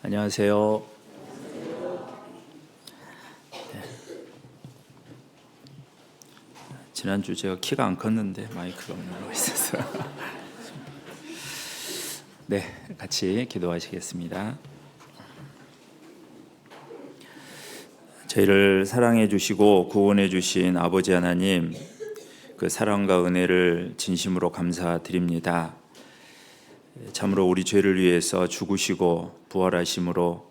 안녕하세요. 지난주 제가 키가 안 컸는데 마이크가 없는 있어서 네, 같이 기도하시겠습니다. 저희를 사랑해 주시고 구원해 주신 아버지 하나님, 그 사랑과 은혜를 진심으로 감사드립니다. 참으로 우리 죄를 위해서 죽으시고 부활하심으로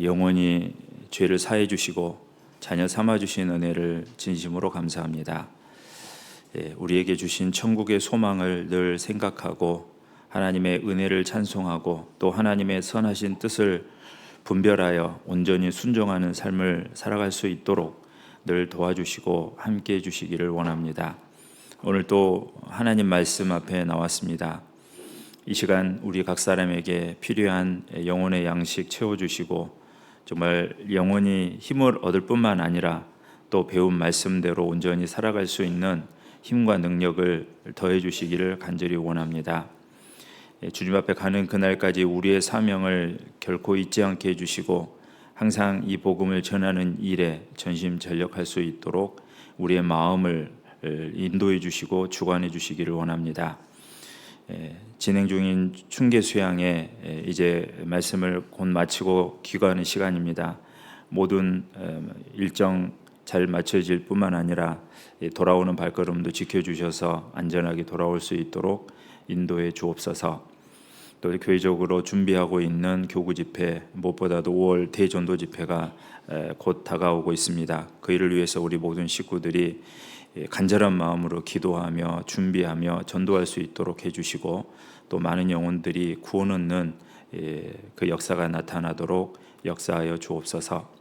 영원히 죄를 사해 주시고 자녀 삼아 주신 은혜를 진심으로 감사합니다. 우리에게 주신 천국의 소망을 늘 생각하고 하나님의 은혜를 찬송하고 또 하나님의 선하신 뜻을 분별하여 온전히 순종하는 삶을 살아갈 수 있도록 늘 도와주시고 함께해 주시기를 원합니다. 오늘 또 하나님 말씀 앞에 나왔습니다. 이 시간 우리 각 사람에게 필요한 영혼의 양식 채워주시고 정말 영혼이 힘을 얻을 뿐만 아니라 또 배운 말씀대로 온전히 살아갈 수 있는 힘과 능력을 더해 주시기를 간절히 원합니다. 주님 앞에 가는 그날까지 우리의 사명을 결코 잊지 않게 해주시고 항상 이 복음을 전하는 일에 전심전력할 수 있도록 우리의 마음을 인도해 주시고 주관해 주시기를 원합니다. 진행 중인 충계 수양에 이제 말씀을 곧 마치고 귀가하는 시간입니다. 모든 일정 잘 마쳐질 뿐만 아니라 돌아오는 발걸음도 지켜주셔서 안전하게 돌아올 수 있도록 인도해 주옵소서. 또 교회적으로 준비하고 있는 교구 집회, 무엇보다도 5월 대전도 집회가 곧 다가오고 있습니다. 그 일을 위해서 우리 모든 식구들이 간절한 마음으로 기도하며 준비하며 전도할 수 있도록 해주시고 또 많은 영혼들이 구원 얻는 그 역사가 나타나도록 역사하여 주옵소서.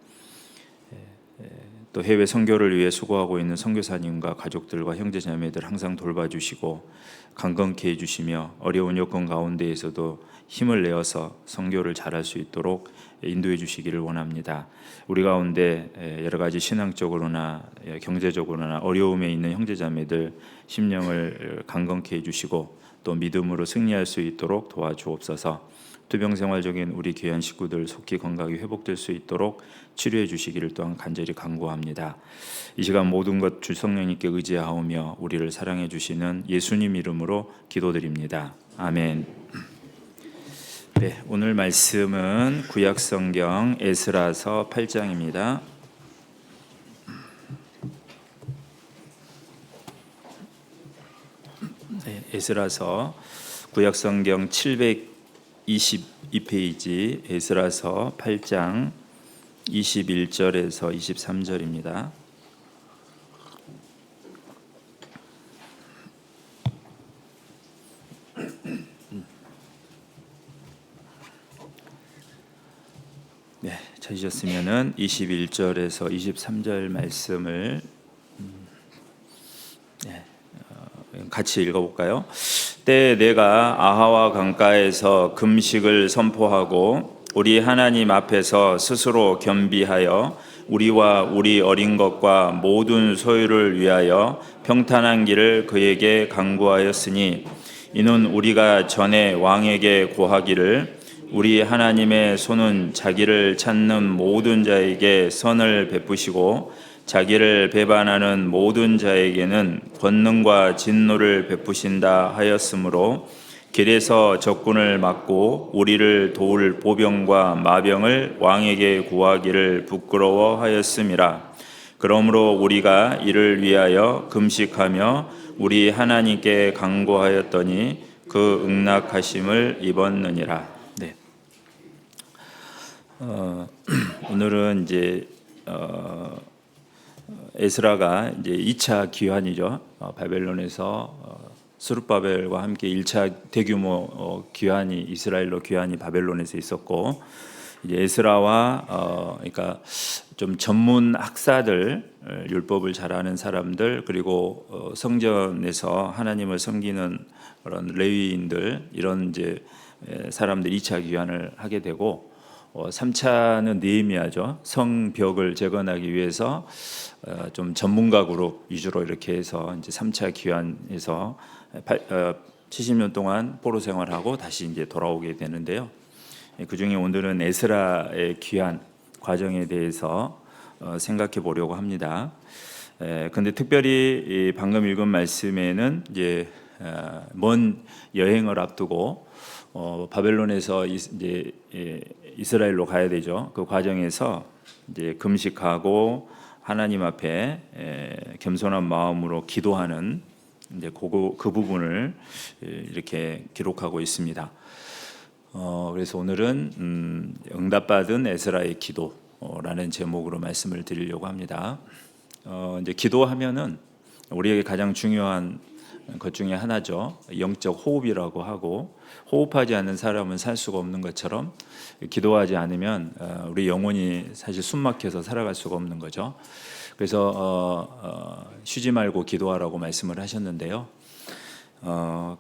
또 해외 선교를 위해 수고하고 있는 선교사님과 가족들과 형제자매들 항상 돌봐주시고 강건케 해주시며 어려운 여건 가운데에서도 힘을 내어서 선교를 잘할 수 있도록 인도해 주시기를 원합니다. 우리 가운데 여러 가지 신앙적으로나 경제적으로나 어려움에 있는 형제자매들 심령을 강건케 해주시고 또 믿음으로 승리할 수 있도록 도와주옵소서. 투병생활적인 우리 귀한 식구들 속히 건강이 회복될 수 있도록 치료해 주시기를 또한 간절히 간구합니다. 이 시간 모든 것 주 성령님께 의지하오며 우리를 사랑해 주시는 예수님 이름으로 기도드립니다. 아멘. 네, 오늘 말씀은 구약성경 에스라서 8장입니다. 네, 에스라서 구약성경 722페이지 에스라서 8장 21절에서 23절입니다. 네, 찾으셨으면은 21절에서 23절 말씀을 같이 읽어볼까요? 때에 내가 아하와 강가에서 금식을 선포하고 우리 하나님 앞에서 스스로 겸비하여 우리와 우리 어린 것과 모든 소유를 위하여 평탄한 길을 그에게 강구하였으니 이는 우리가 전에 왕에게 고하기를 우리 하나님의 손은 자기를 찾는 모든 자에게 선을 베푸시고 자기를 배반하는 모든 자에게는 권능과 진노를 베푸신다 하였으므로 길에서 적군을 막고 우리를 도울 보병과 마병을 왕에게 구하기를 부끄러워하였음이라. 그러므로 우리가 이를 위하여 금식하며 우리 하나님께 간구하였더니 그 응낙하심을 입었느니라. 네. 오늘은 이제 에스라가 이제 2차 귀환이죠. 바벨론에서 스룹바벨과 함께 1차 대규모 귀환이 이스라엘로 귀환이 바벨론에서 있었고 이제 에스라와 그러니까 좀 전문 학사들, 율법을 잘 아는 사람들, 그리고 성전에서 하나님을 섬기는 그런 레위인들, 이런 이제 사람들 2차 귀환을 하게 되고, 3차는 느헤미야죠. 성벽을 재건하기 위해서 좀 전문가 그룹 위주로 이렇게 해서 이제 3차 귀환에서 70년 동안 포로 생활하고 다시 이제 돌아오게 되는데요. 그 중에 오늘은 에스라의 귀환 과정에 대해서 생각해 보려고 합니다. 근데 특별히 방금 읽은 말씀에는 이제 먼 여행을 앞두고 바벨론에서 이제 이스라엘로 가야 되죠. 그 과정에서 이제 금식하고 하나님 앞에 겸손한 마음으로 기도하는 이제 그 부분을 이렇게 기록하고 있습니다. 그래서 오늘은 응답받은 에스라의 기도라는 제목으로 말씀을 드리려고 합니다. 이제 기도하면은 우리에게 가장 중요한 것 중에 하나죠. 영적 호흡이라고 하고, 호흡하지 않는 사람은 살 수가 없는 것처럼 기도하지 않으면 우리 영혼이 사실 숨막혀서 살아갈 수가 없는 거죠. 그래서 쉬지 말고 기도하라고 말씀을 하셨는데요.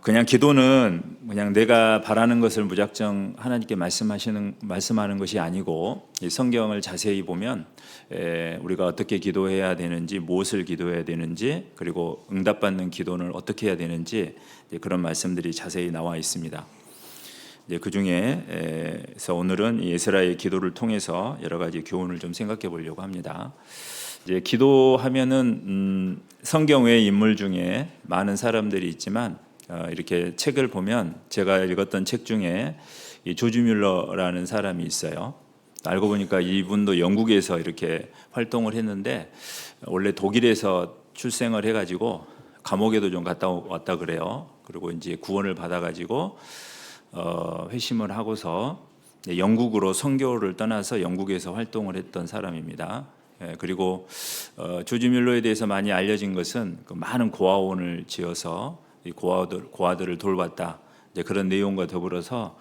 그냥 기도는 그냥 내가 바라는 것을 무작정 하나님께 말씀하는 것이 아니고, 이 성경을 자세히 보면 우리가 어떻게 기도해야 되는지, 무엇을 기도해야 되는지, 그리고 응답받는 기도는 어떻게 해야 되는지 그런 말씀들이 자세히 나와 있습니다. 그 중에서 오늘은 에스라의 기도를 통해서 여러 가지 교훈을 좀 생각해 보려고 합니다. 이제 기도하면은 성경 외의 인물 중에 많은 사람들이 있지만 이렇게 책을 보면 제가 읽었던 책 중에 이 조지 뮬러라는 사람이 있어요. 알고 보니까 이분도 영국에서 이렇게 활동을 했는데 원래 독일에서 출생을 해가지고 감옥에도 좀 갔다 왔다 그래요. 그리고 이제 구원을 받아가지고 회심을 하고서 영국으로 선교를 떠나서 영국에서 활동을 했던 사람입니다. 그리고 조지 뮬러에 대해서 많이 알려진 것은 그 많은 고아원을 지어서 이 고아들을 돌봤다, 그런 내용과 더불어서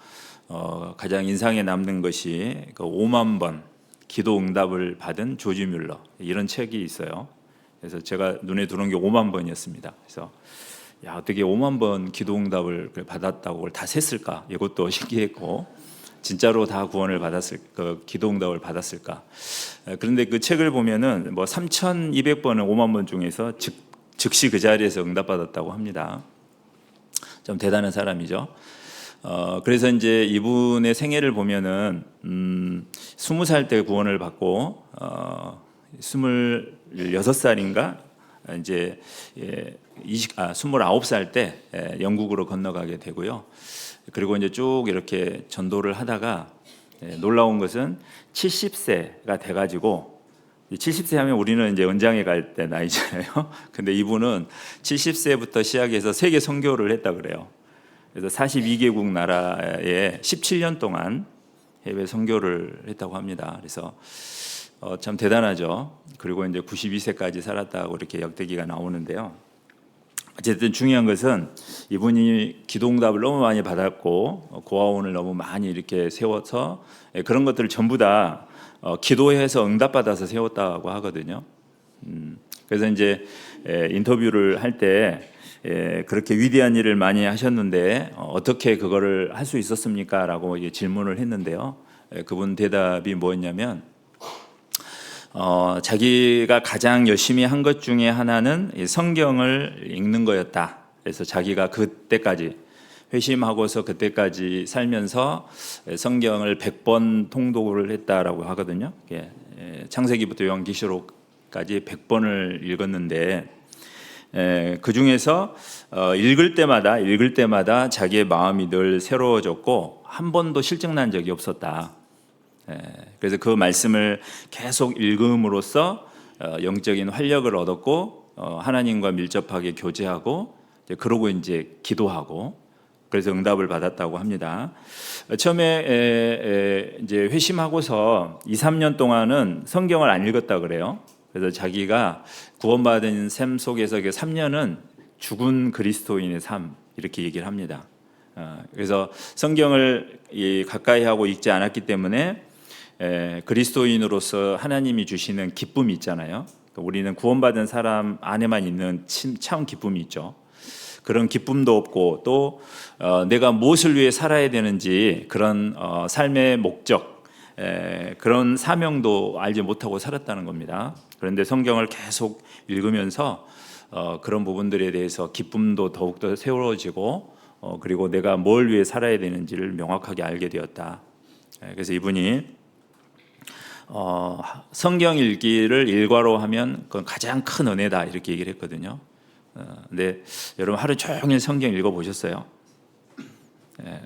가장 인상에 남는 것이 그 5만 번 기도 응답을 받은 조지 뮬러, 이런 책이 있어요. 그래서 제가 눈에 들어온 게 5만 번이었습니다. 그래서 야, 어떻게 5만 번 기도 응답을 받았다고 그걸 다 셌을까? 이것도 신기했고, 진짜로 다 구원을 받았을, 그 기도 응답을 받았을까? 그런데 그 책을 보면은 뭐 3,200번은 5만 번 중에서 즉시 그 자리에서 응답받았다고 합니다. 좀 대단한 사람이죠. 그래서 이제 이분의 생애를 보면은 20살 때 구원을 받고 26살인가 이제 29살 때 영국으로 건너가게 되고요. 그리고 이제 쭉 이렇게 전도를 하다가 놀라운 것은 70세가 돼가지고, 70세 하면 우리는 이제 은장에 갈 때 나이잖아요. 근데 이분은 70세부터 시작해서 세계 선교를 했다 그래요. 그래서 42개국 나라에 17년 동안 해외 선교를 했다고 합니다. 그래서 참 대단하죠. 그리고 이제 92세까지 살았다고 이렇게 역대기가 나오는데요. 어쨌든 중요한 것은 이분이 기도응답을 너무 많이 받았고 고아원을 너무 많이 이렇게 세워서 그런 것들을 전부 다 기도해서 응답받아서 세웠다고 하거든요. 그래서 이제 인터뷰를 할 때 그렇게 위대한 일을 많이 하셨는데 어떻게 그거를 할 수 있었습니까? 라고 질문을 했는데요. 그분 대답이 뭐였냐면 자기가 가장 열심히 한 것 중에 하나는 성경을 읽는 거였다. 그래서 자기가 그때까지 회심하고서 그때까지 살면서 성경을 100번 통독을 했다라고 하거든요. 창세기부터 요한계시록까지 100번을 읽었는데 그 중에서 읽을 때마다 자기의 마음이 늘 새로워졌고 한 번도 실증난 적이 없었다. 그래서 그 말씀을 계속 읽음으로써 영적인 활력을 얻었고 하나님과 밀접하게 교제하고 그러고 이제 기도하고 그래서 응답을 받았다고 합니다. 처음에 이제 회심하고서 2, 3년 동안은 성경을 안 읽었다 그래요. 그래서 자기가 구원받은 삶 속에서 그 3년은 죽은 그리스도인의 삶 이렇게 얘기를 합니다. 그래서 성경을 가까이 하고 읽지 않았기 때문에 그리스도인으로서 하나님이 주시는 기쁨이 있잖아요. 우리는 구원받은 사람 안에만 있는 차원 기쁨이 있죠. 그런 기쁨도 없고 또 내가 무엇을 위해 살아야 되는지 그런 삶의 목적, 그런 사명도 알지 못하고 살았다는 겁니다. 그런데 성경을 계속 읽으면서 그런 부분들에 대해서 기쁨도 더욱더 세워지고 그리고 내가 뭘 위해 살아야 되는지를 명확하게 알게 되었다. 그래서 이분이 성경 읽기를 일과로 하면 그건 가장 큰 은혜다 이렇게 얘기를 했거든요. 근데 여러분 하루 종일 성경 읽어보셨어요?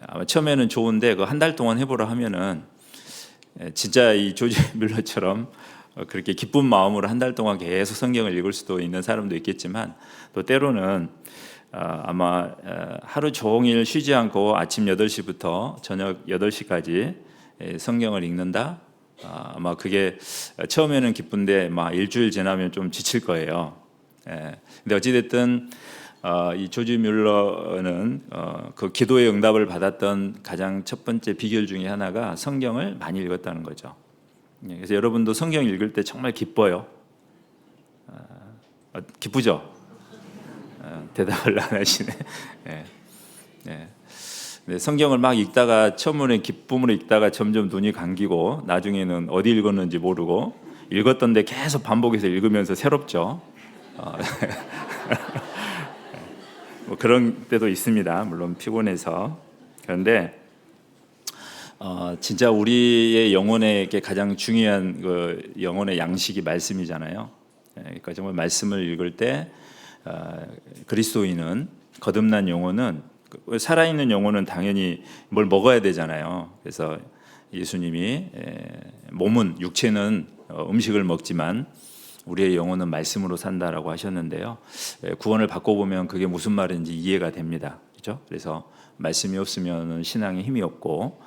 아마 처음에는 좋은데 그 한 달 동안 해보라 하면은 진짜 이 조지 뮬러처럼 그렇게 기쁜 마음으로 한 달 동안 계속 성경을 읽을 수도 있는 사람도 있겠지만 또 때로는 아마 하루 종일 쉬지 않고 아침 8시부터 저녁 8시까지 성경을 읽는다? 아마 그게 처음에는 기쁜데 막 일주일 지나면 좀 지칠 거예요. 근데 어찌됐든 이 조지 뮬러는 그 기도의 응답을 받았던 가장 첫 번째 비결 중에 하나가 성경을 많이 읽었다는 거죠. 그래서 여러분도 성경 읽을 때 정말 기뻐요. 기쁘죠? 대답을 안 하시네. 성경을 막 읽다가 처음에는 기쁨으로 읽다가 점점 눈이 감기고 나중에는 어디 읽었는지 모르고 읽었던데 계속 반복해서 읽으면서 새롭죠. 뭐 그런 때도 있습니다. 물론 피곤해서. 그런데 진짜 우리의 영혼에게 가장 중요한 그 영혼의 양식이 말씀이잖아요. 그러니까 정말 말씀을 읽을 때 그리스도인은 거듭난 영혼은 살아있는 영혼은 당연히 뭘 먹어야 되잖아요. 그래서 예수님이 몸은 육체는 음식을 먹지만 우리의 영혼은 말씀으로 산다라고 하셨는데요. 구원을 받고 보면 그게 무슨 말인지 이해가 됩니다. 그렇죠? 그래서 말씀이 없으면 신앙에 힘이 없고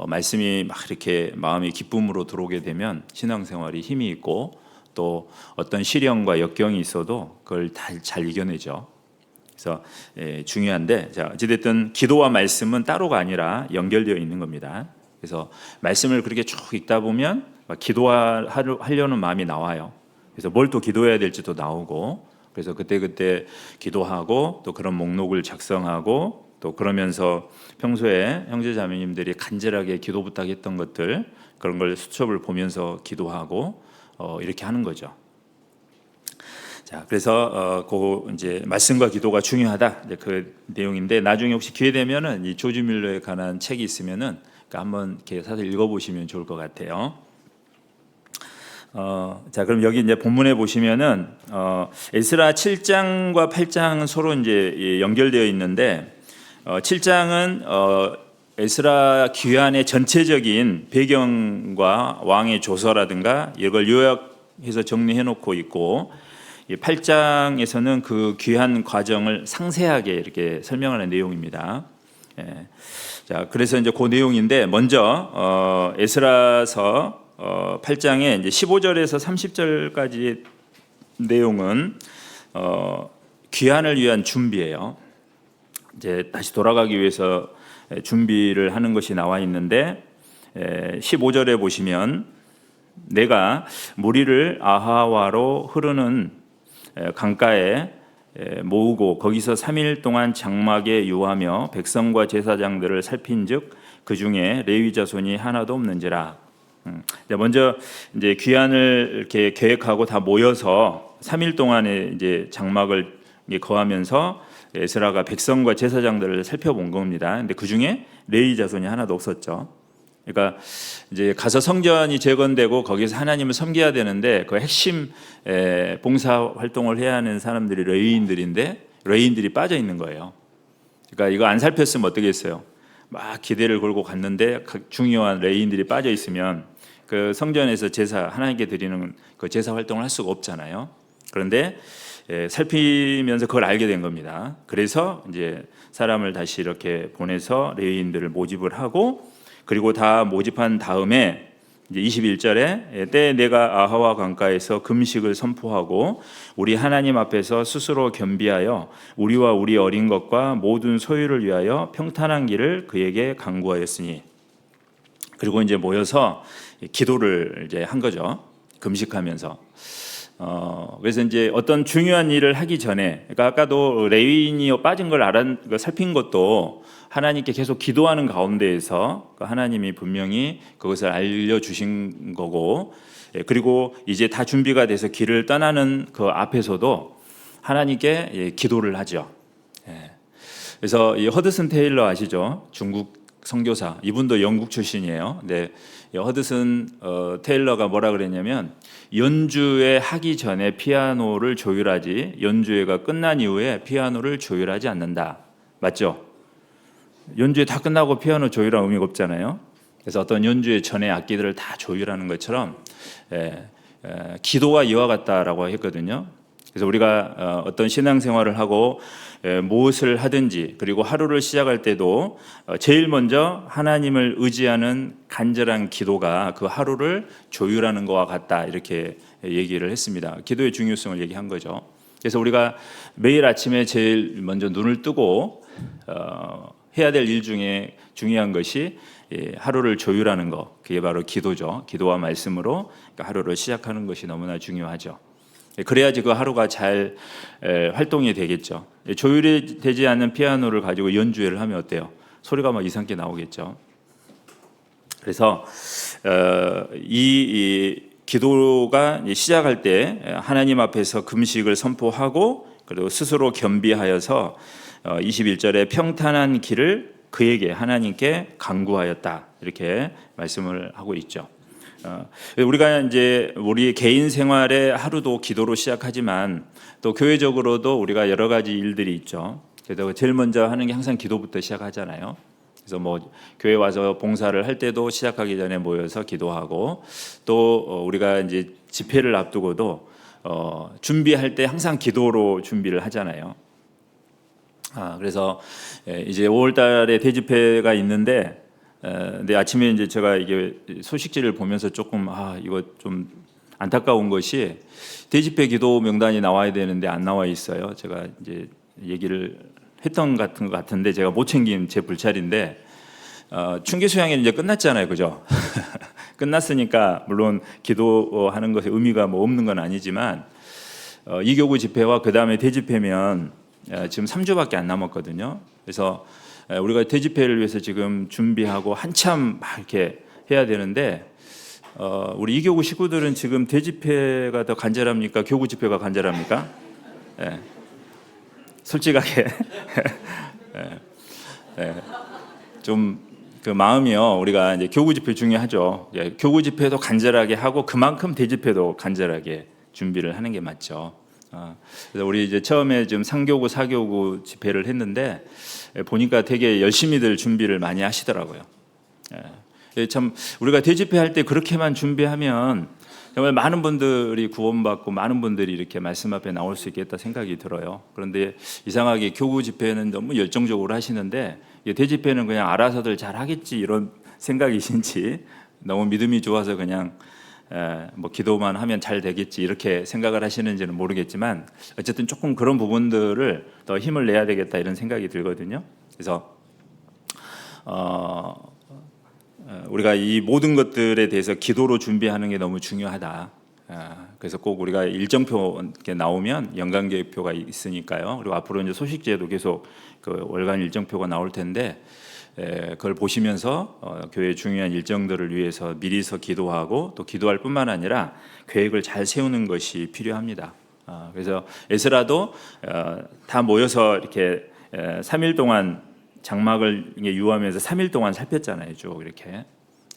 말씀이 막 이렇게 마음이 기쁨으로 들어오게 되면 신앙생활이 힘이 있고 또 어떤 시련과 역경이 있어도 그걸 잘 이겨내죠. 그래서 중요한데 자, 어찌됐든 기도와 말씀은 따로가 아니라 연결되어 있는 겁니다. 그래서 말씀을 그렇게 쭉 읽다 보면 기도하려는 마음이 나와요. 그래서 뭘 또 기도해야 될지도 나오고 그래서 그때 기도하고 또 그런 목록을 작성하고 또 그러면서 평소에 형제자매님들이 간절하게 기도 부탁했던 것들 그런 걸 수첩을 보면서 기도하고 이렇게 하는 거죠. 자, 그래서 그 이제 말씀과 기도가 중요하다. 이제 그 내용인데 나중에 혹시 기회 되면은 이 조지 뮬러에 관한 책이 있으면은 한번 이렇게 사서 읽어보시면 좋을 것 같아요. 자, 그럼 여기 이제 본문에 보시면은 에스라 7장과 8장은 서로 이제 연결되어 있는데 7장은 에스라 귀환의 전체적인 배경과 왕의 조서라든가 이걸 요약해서 정리해 놓고 있고 8장에서는 그 귀환 과정을 상세하게 이렇게 설명하는 내용입니다. 자, 그래서 이제 그 내용인데 먼저 에스라서 8장에 이제 15절에서 30절까지 내용은 귀환을 위한 준비예요. 이제 다시 돌아가기 위해서 준비를 하는 것이 나와 있는데 15절에 보시면 내가 무리를 아하와로 흐르는 강가에 모으고 거기서 3일 동안 장막에 유하며 백성과 제사장들을 살핀즉 그 중에 레위 자손이 하나도 없는지라. 먼저 이제 귀환을 이렇게 계획하고 다 모여서 3일 동안에 이제 장막을 거하면서 에스라가 백성과 제사장들을 살펴본 겁니다. 근데 그 중에 레위 자손이 하나도 없었죠. 그러니까 이제 가서 성전이 재건되고 거기서 하나님을 섬겨야 되는데 그 핵심 봉사 활동을 해야 하는 사람들이 레위인들인데 레위인들이 빠져 있는 거예요. 그러니까 이거 안 살폈으면 어떻겠어요? 막 기대를 걸고 갔는데 중요한 레위인들이 빠져 있으면 그 성전에서 제사 하나님께 드리는 그 제사 활동을 할 수가 없잖아요. 그런데 살피면서 그걸 알게 된 겁니다. 그래서 이제 사람을 다시 이렇게 보내서 레위인들을 모집을 하고 그리고 다 모집한 다음에 이제 21절에 때 내가 아하와 강가에서 금식을 선포하고 우리 하나님 앞에서 스스로 겸비하여 우리와 우리 어린 것과 모든 소유를 위하여 평탄한 길을 그에게 강구하였으니 그리고 이제 모여서 기도를 이제 한 거죠. 금식하면서. 그래서 이제 어떤 중요한 일을 하기 전에, 그러니까 아까도 레위인이 빠진 걸 살핀 것도 하나님께 계속 기도하는 가운데에서 하나님이 분명히 그것을 알려주신 거고, 그리고 이제 다 준비가 돼서 길을 떠나는 그 앞에서도 하나님께 기도를 하죠. 그래서 이 허드슨 테일러 아시죠? 중국 선교사, 이분도 영국 출신이에요. 근데 허드슨 테일러가 뭐라 그랬냐면, 연주회 하기 전에 피아노를 조율하지 연주회가 끝난 이후에 피아노를 조율하지 않는다. 맞죠? 연주회 다 끝나고 피아노 조율하면 의미가 없잖아요. 그래서 어떤 연주회 전에 악기들을 다 조율하는 것처럼 기도가 이와 같다라고 했거든요. 그래서 우리가 어떤 신앙생활을 하고 무엇을 하든지, 그리고 하루를 시작할 때도 제일 먼저 하나님을 의지하는 간절한 기도가 그 하루를 조율하는 것과 같다, 이렇게 얘기를 했습니다. 기도의 중요성을 얘기한 거죠. 그래서 우리가 매일 아침에 제일 먼저 눈을 뜨고 해야 될 일 중에 중요한 것이 하루를 조율하는 것, 그게 바로 기도죠. 기도와 말씀으로 하루를 시작하는 것이 너무나 중요하죠. 그래야지 그 하루가 잘 활동이 되겠죠. 조율이 되지 않는 피아노를 가지고 연주회를 하면 어때요? 소리가 막 이상하게 나오겠죠. 그래서 이 기도가 시작할 때 하나님 앞에서 금식을 선포하고, 그리고 스스로 겸비하여서 21절에 평탄한 길을 그에게, 하나님께 간구하였다, 이렇게 말씀을 하고 있죠. 우리가 이제 우리 개인 생활에 하루도 기도로 시작하지만 또 교회적으로도 우리가 여러 가지 일들이 있죠. 그래서 제일 먼저 하는 게 항상 기도부터 시작하잖아요. 그래서 뭐 교회 와서 봉사를 할 때도 시작하기 전에 모여서 기도하고, 또 우리가 이제 집회를 앞두고도 준비할 때 항상 기도로 준비를 하잖아요. 그래서 이제 5월달에 대집회가 있는데, 근데 아침에 이제 제가 이게 소식지를 보면서 조금 이거 좀 안타까운 것이, 대집회 기도 명단이 나와야 되는데 안 나와 있어요. 제가 이제 얘기를 했던 것 같은데 제가 못 챙긴 제 불찰인데, 춘기 수양회는 이제 끝났잖아요, 그죠? 끝났으니까 물론 기도하는 것에 의미가 뭐 없는 건 아니지만, 이교구 집회와 그 다음에 대집회면 지금 3주밖에 안 남았거든요. 그래서 우리가 대집회를 위해서 지금 준비하고 한참 막 이렇게 해야 되는데, 우리 이교구 식구들은 지금 대집회가 더 간절합니까? 교구 집회가 간절합니까? 솔직하게 좀 그 마음이요. 우리가 이제 교구 집회 중요하죠. 교구 집회도 간절하게 하고 그만큼 대집회도 간절하게 준비를 하는 게 맞죠. 그래서 우리 이제 처음에 지금 상교구, 사교구 집회를 했는데 보니까 되게 열심히들 준비를 많이 하시더라고요. 참 우리가 대집회 할 때 그렇게만 준비하면 정말 많은 분들이 구원받고 많은 분들이 이렇게 말씀 앞에 나올 수 있겠다 생각이 들어요. 그런데 이상하게 교구 집회는 너무 열정적으로 하시는데, 대집회는 그냥 알아서들 잘 하겠지 이런 생각이신지, 너무 믿음이 좋아서 그냥 뭐 기도만 하면 잘 되겠지 이렇게 생각을 하시는지는 모르겠지만, 어쨌든 조금 그런 부분들을 더 힘을 내야 되겠다 이런 생각이 들거든요. 그래서 우리가 이 모든 것들에 대해서 기도로 준비하는 게 너무 중요하다. 그래서 꼭 우리가 일정표 나오면 연간계획표가 있으니까요. 그리고 앞으로 이제 소식지에도 계속 그 월간 일정표가 나올 텐데, 그걸 보시면서 교회의 중요한 일정들을 위해서 미리서 기도하고, 또 기도할 뿐만 아니라 계획을 잘 세우는 것이 필요합니다. 그래서 에스라도 다 모여서 이렇게 3일 동안 장막을 유하면서 3일 동안 살폈잖아요, 쭉 이렇게.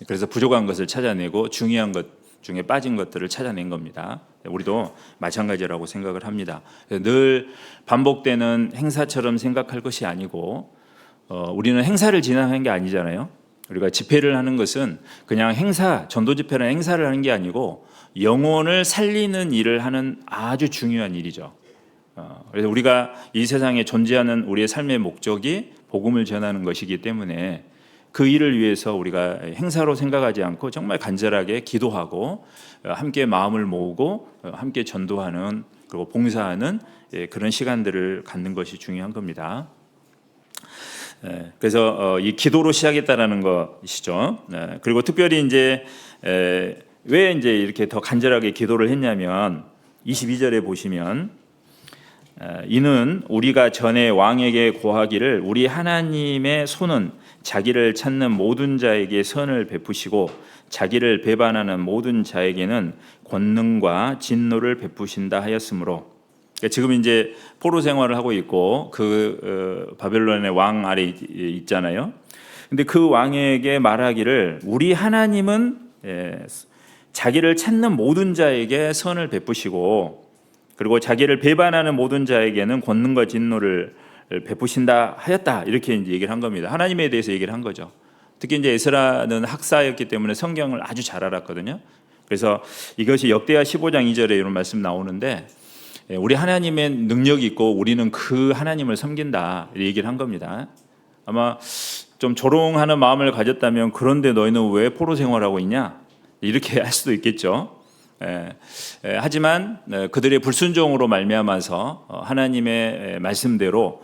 그래서 부족한 것을 찾아내고 중요한 것 중에 빠진 것들을 찾아낸 겁니다. 우리도 마찬가지라고 생각을 합니다. 늘 반복되는 행사처럼 생각할 것이 아니고, 우리는 행사를 진행하는 게 아니잖아요. 우리가 집회를 하는 것은 그냥 행사, 전도 집회나 행사를 하는 게 아니고 영혼을 살리는 일을 하는 아주 중요한 일이죠. 그래서 우리가 이 세상에 존재하는 우리의 삶의 목적이 복음을 전하는 것이기 때문에, 그 일을 위해서 우리가 행사로 생각하지 않고 정말 간절하게 기도하고 함께 마음을 모으고 함께 전도하는, 그리고 봉사하는 그런 시간들을 갖는 것이 중요한 겁니다. 그래서 이 기도로 시작했다라는 것이죠. 그리고 특별히 이제 왜 이제 이렇게 더 간절하게 기도를 했냐면 22절에 보시면 이는 우리가 전에 왕에게 고하기를 우리 하나님의 손은 자기를 찾는 모든 자에게 선을 베푸시고 자기를 배반하는 모든 자에게는 권능과 진노를 베푸신다 하였으므로, 지금 이제 포로 생활을 하고 있고 그 바벨론의 왕 아래 있잖아요. 근데 그 왕에게 말하기를 우리 하나님은 자기를 찾는 모든 자에게 선을 베푸시고 그리고 자기를 배반하는 모든 자에게는 권능과 진노를 베푸신다 하였다, 이렇게 이제 얘기를 한 겁니다. 하나님에 대해서 얘기를 한 거죠. 특히 이제 에스라는 학사였기 때문에 성경을 아주 잘 알았거든요. 그래서 이것이 역대하 15장 2절에 이런 말씀 나오는데 우리 하나님의 능력이 있고 우리는 그 하나님을 섬긴다, 이렇게 얘기를 한 겁니다. 아마 좀 조롱하는 마음을 가졌다면 그런데 너희는 왜 포로 생활하고 있냐, 이렇게 할 수도 있겠죠. 하지만 그들의 불순종으로 말미암아서 하나님의 말씀대로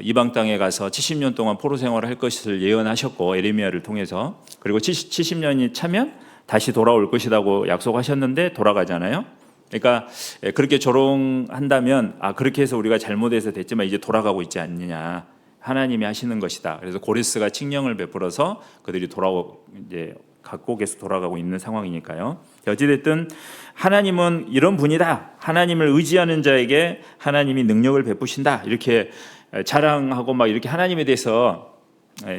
이방 땅에 가서 70년 동안 포로 생활을 할 것을 예언하셨고 에레미야를 통해서, 그리고 70년이 차면 다시 돌아올 것이라고 약속하셨는데 돌아가잖아요. 그러니까 그렇게 조롱한다면 그렇게 해서 우리가 잘못해서 됐지만 이제 돌아가고 있지 않느냐, 하나님이 하시는 것이다. 그래서 고레스가 칙령을 베풀어서 그들이 이제 갖고 계속 돌아가고 있는 상황이니까요. 어찌됐든 하나님은 이런 분이다, 하나님을 의지하는 자에게 하나님이 능력을 베푸신다, 이렇게 자랑하고 막 이렇게 하나님에 대해서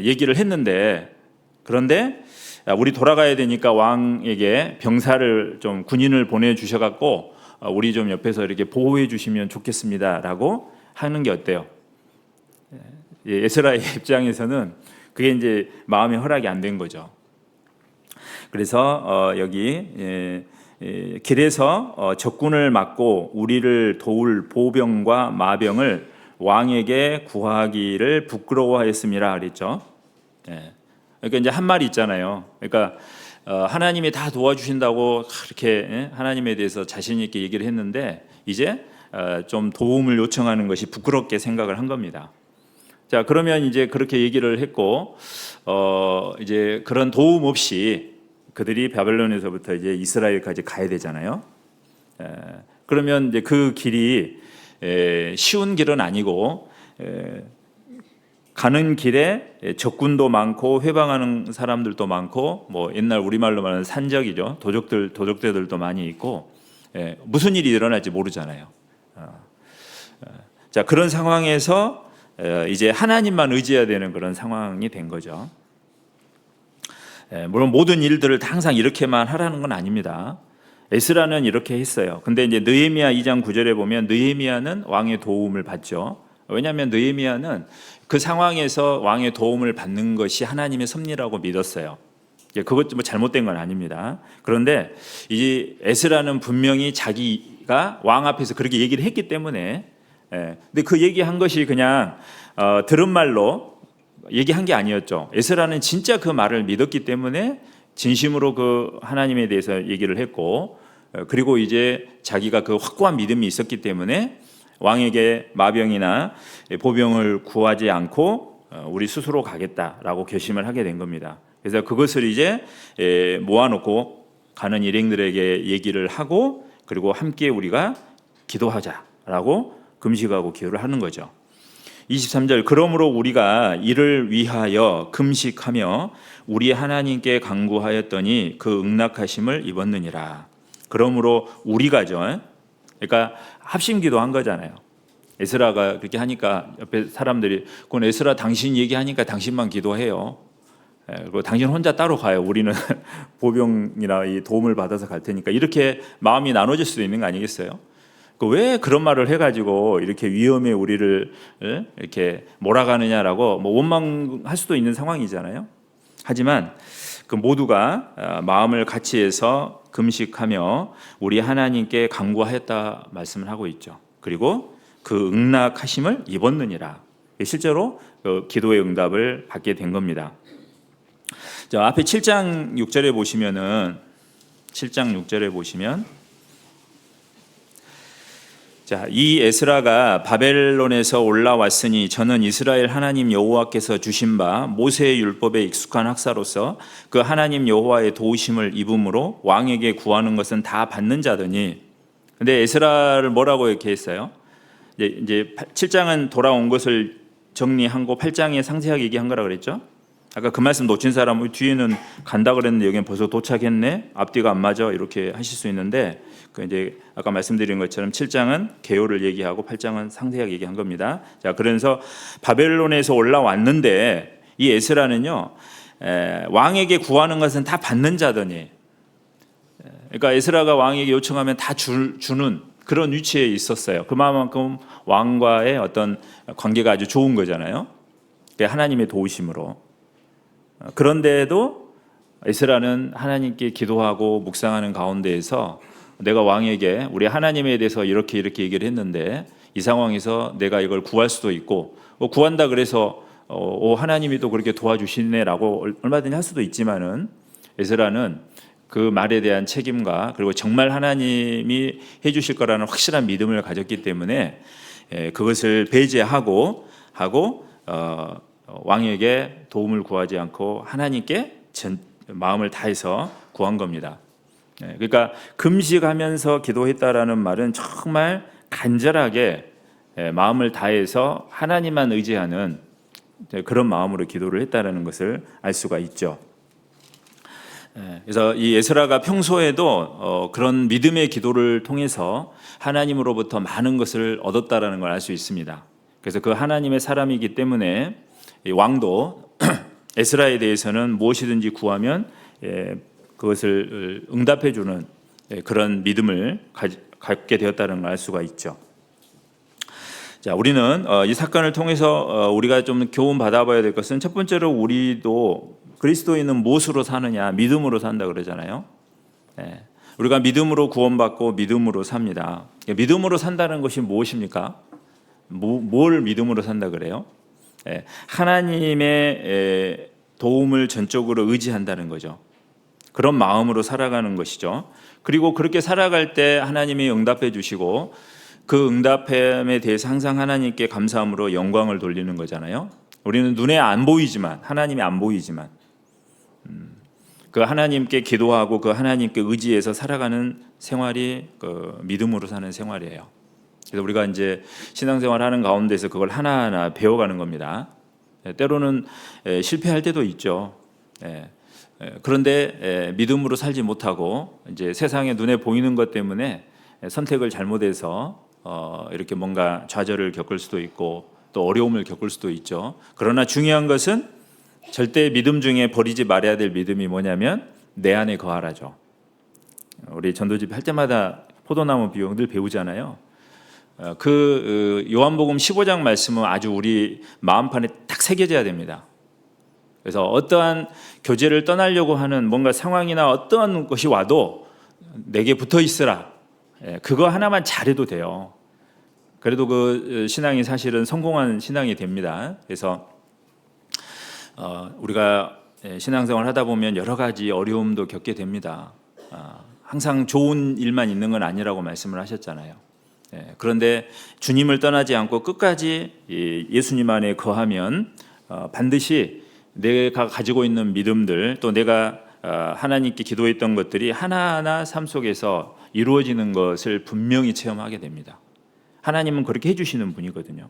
얘기를 했는데, 그런데 우리 돌아가야 되니까 왕에게 병사를 좀 군인을 보내주셔갖고 우리 좀 옆에서 이렇게 보호해 주시면 좋겠습니다라고 하는 게 어때요? 에스라의 입장에서는 그게 이제 마음의 허락이 안 된 거죠. 그래서 여기 길에서 적군을 막고 우리를 도울 보병과 마병을 왕에게 구하기를 부끄러워하였습니다, 그랬죠. 그러니까 이제 한 말이 있잖아요. 그러니까 하나님이 다 도와주신다고 이렇게 하나님에 대해서 자신 있게 얘기를 했는데 이제 좀 도움을 요청하는 것이 부끄럽게 생각을 한 겁니다. 자, 그러면 이제 그렇게 얘기를 했고 이제 그런 도움 없이 그들이 바벨론에서부터 이제 이스라엘까지 가야 되잖아요. 그러면 이제 그 길이 쉬운 길은 아니고 가는 길에 적군도 많고 회방하는 사람들도 많고, 뭐 옛날 우리말로 말하는 산적이죠. 도적들도 많이 있고, 무슨 일이 일어날지 모르잖아요. 자, 그런 상황에서 이제 하나님만 의지해야 되는 그런 상황이 된 거죠. 물론 모든 일들을 항상 이렇게만 하라는 건 아닙니다. 에스라는 이렇게 했어요. 근데 이제 느헤미야 2장 9절에 보면 느헤미야는 왕의 도움을 받죠. 왜냐하면 느헤미야는 그 상황에서 왕의 도움을 받는 것이 하나님의 섭리라고 믿었어요. 그것 뭐 잘못된 건 아닙니다. 그런데 이 에스라는 분명히 자기가 왕 앞에서 그렇게 얘기를 했기 때문에, 근데 그 얘기한 것이 그냥 들은 말로 얘기한 게 아니었죠. 에스라는 진짜 그 말을 믿었기 때문에 진심으로 그 하나님에 대해서 얘기를 했고, 그리고 이제 자기가 그 확고한 믿음이 있었기 때문에 왕에게 마병이나 보병을 구하지 않고 우리 스스로 가겠다라고 결심을 하게 된 겁니다. 그래서 그것을 이제 모아놓고 가는 일행들에게 얘기를 하고, 그리고 함께 우리가 기도하자라고 금식하고 기도를 하는 거죠. 23절, 그러므로 우리가 이를 위하여 금식하며 우리 하나님께 간구하였더니 그 응낙하심을 입었느니라. 그러므로 우리가죠. 그러니까 합심기도한 거잖아요. 에스라가 그렇게 하니까 옆에 사람들이 그건 에스라 당신 얘기하니까 당신만 기도해요. 그리고 당신 혼자 따로 가요. 우리는 보병이나 이 도움을 받아서 갈 테니까, 이렇게 마음이 나눠질 수도 있는 거 아니겠어요? 왜 그런 말을 해가지고 이렇게 위험에 우리를 이렇게 몰아가느냐라고 뭐 원망할 수도 있는 상황이잖아요. 하지만 그 모두가 마음을 같이 해서 금식하며 우리 하나님께 간구하였다 말씀을 하고 있죠. 그리고 그 응낙하심을 입었느니라. 실제로 그 기도의 응답을 받게 된 겁니다. 자, 앞에 7장 6절에 보시면은 7장 6절에 보시면 자, 이 에스라가 바벨론에서 올라왔으니 저는 이스라엘 하나님 여호와께서 주신 바 모세의 율법에 익숙한 학사로서 그 하나님 여호와의 도우심을 입음으로 왕에게 구하는 것은 다 받는 자더니. 근데 에스라를 뭐라고 이렇게 했어요? 이제 7장은 돌아온 것을 정리한 거 8장에 상세하게 얘기한 거라 그랬죠? 아까 그 말씀 놓친 사람은 뒤에는 간다 그랬는데 여기는 벌써 도착했네, 앞뒤가 안 맞아, 이렇게 하실 수 있는데, 그 이제 아까 말씀드린 것처럼 7장은 개요를 얘기하고 8장은 상세하게 얘기한 겁니다. 자, 그래서 바벨론에서 올라왔는데 이 에스라는요, 왕에게 구하는 것은 다 받는 자더니, 그러니까 에스라가 왕에게 요청하면 다 주는 그런 위치에 있었어요. 그만큼 왕과의 어떤 관계가 아주 좋은 거잖아요. 하나님의 도우심으로. 그런데도 에스라는 하나님께 기도하고 묵상하는 가운데에서 내가 왕에게 우리 하나님에 대해서 이렇게 얘기를 했는데 이 상황에서 내가 이걸 구할 수도 있고, 구한다 그래서 하나님이 또 그렇게 도와주시네라고 얼마든지 할 수도 있지만은, 에스라는 그 말에 대한 책임과 그리고 정말 하나님이 해주실 거라는 확실한 믿음을 가졌기 때문에 그것을 배제하고 왕에게 도움을 구하지 않고 하나님께 마음을 다해서 구한 겁니다. 그러니까 금식하면서 기도했다라는 말은 정말 간절하게 마음을 다해서 하나님만 의지하는 그런 마음으로 기도를 했다라는 것을 알 수가 있죠. 그래서 이 에스라가 평소에도 그런 믿음의 기도를 통해서 하나님으로부터 많은 것을 얻었다라는 걸 알 수 있습니다. 그래서 그 하나님의 사람이기 때문에 왕도 에스라에 대해서는 무엇이든지 구하면 그것을 응답해 주는 그런 믿음을 갖게 되었다는 걸 알 수가 있죠. 자, 우리는 이 사건을 통해서 우리가 좀 교훈 받아봐야 될 것은, 첫 번째로 우리도 그리스도인은 무엇으로 사느냐? 믿음으로 산다 그러잖아요. 우리가 믿음으로 구원받고 믿음으로 삽니다. 믿음으로 산다는 것이 무엇입니까? 뭘 믿음으로 산다 그래요? 하나님의 도움을 전적으로 의지한다는 거죠. 그런 마음으로 살아가는 것이죠. 그리고 그렇게 살아갈 때 하나님이 응답해 주시고 그 응답함에 대해서 항상 하나님께 감사함으로 영광을 돌리는 거잖아요. 우리는 눈에 안 보이지만, 하나님이 안 보이지만 그 하나님께 기도하고 그 하나님께 의지해서 살아가는 생활이 그 믿음으로 사는 생활이에요. 그래서 우리가 이제 신앙생활 하는 가운데서 그걸 하나하나 배워가는 겁니다. 때로는 실패할 때도 있죠. 그런데 믿음으로 살지 못하고 이제 세상에 눈에 보이는 것 때문에 선택을 잘못해서 이렇게 뭔가 좌절을 겪을 수도 있고 또 어려움을 겪을 수도 있죠. 그러나 중요한 것은 절대 믿음 중에 버리지 말아야 될 믿음이 뭐냐면 내 안에 거하라죠. 우리 전도집 할 때마다 포도나무 비유 늘 배우잖아요. 그 요한복음 15장 말씀은 아주 우리 마음판에 딱 새겨져야 됩니다. 그래서 어떠한 교제를 떠나려고 하는 뭔가 상황이나 어떠한 것이 와도 내게 붙어 있으라. 그거 하나만 잘해도 돼요. 그래도 그 신앙이 사실은 성공한 신앙이 됩니다. 그래서 우리가 신앙생활 하다 보면 여러 가지 어려움도 겪게 됩니다. 항상 좋은 일만 있는 건 아니라고 말씀을 하셨잖아요. 그런데 주님을 떠나지 않고 끝까지 예수님 안에 거하면 반드시 내가 가지고 있는 믿음들, 또 내가 하나님께 기도했던 것들이 하나하나 삶 속에서 이루어지는 것을 분명히 체험하게 됩니다. 하나님은 그렇게 해주시는 분이거든요.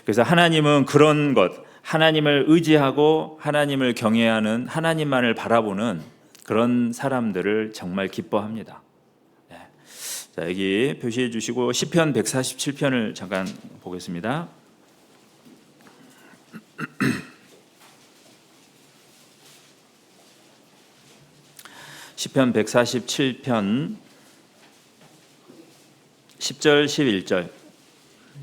그래서 하나님은 그런 것, 하나님을 의지하고 하나님을 경외하는, 하나님만을 바라보는 그런 사람들을 정말 기뻐합니다. 자, 여기 표시해 주시고 시편 147편을 잠깐 보겠습니다. 시편 147편 10절 11절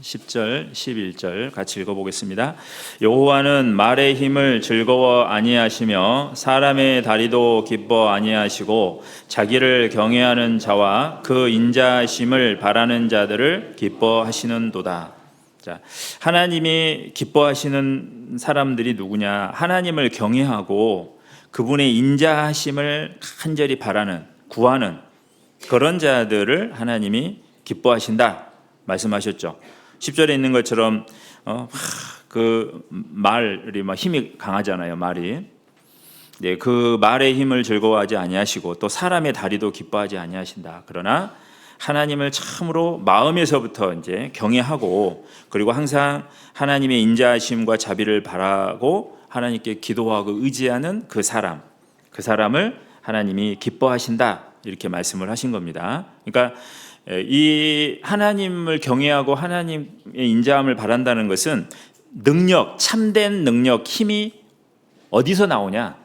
10절 11절 같이 읽어보겠습니다. 여호와는 말의 힘을 즐거워 아니하시며 사람의 다리도 기뻐 아니하시고 자기를 경외하는 자와 그 인자하심을 바라는 자들을 기뻐하시는도다. 자, 하나님이 기뻐하시는 사람들이 누구냐? 하나님을 경외하고 그분의 인자하심을 간절히 바라는, 구하는 그런 자들을 하나님이 기뻐하신다 말씀하셨죠. 10절에 있는 것처럼 그 말이 막 힘이 강하잖아요. 말이. 네, 그 말의 힘을 즐거워하지 아니하시고 또 사람의 다리도 기뻐하지 아니하신다. 그러나 하나님을 참으로 마음에서부터 이제 경외하고 그리고 항상 하나님의 인자하심과 자비를 바라고 하나님께 기도하고 의지하는 그 사람을 하나님이 기뻐하신다. 이렇게 말씀을 하신 겁니다. 그러니까 이 하나님을 경외하고 하나님의 인자함을 바란다는 것은 능력, 참된 능력, 힘이 어디서 나오냐?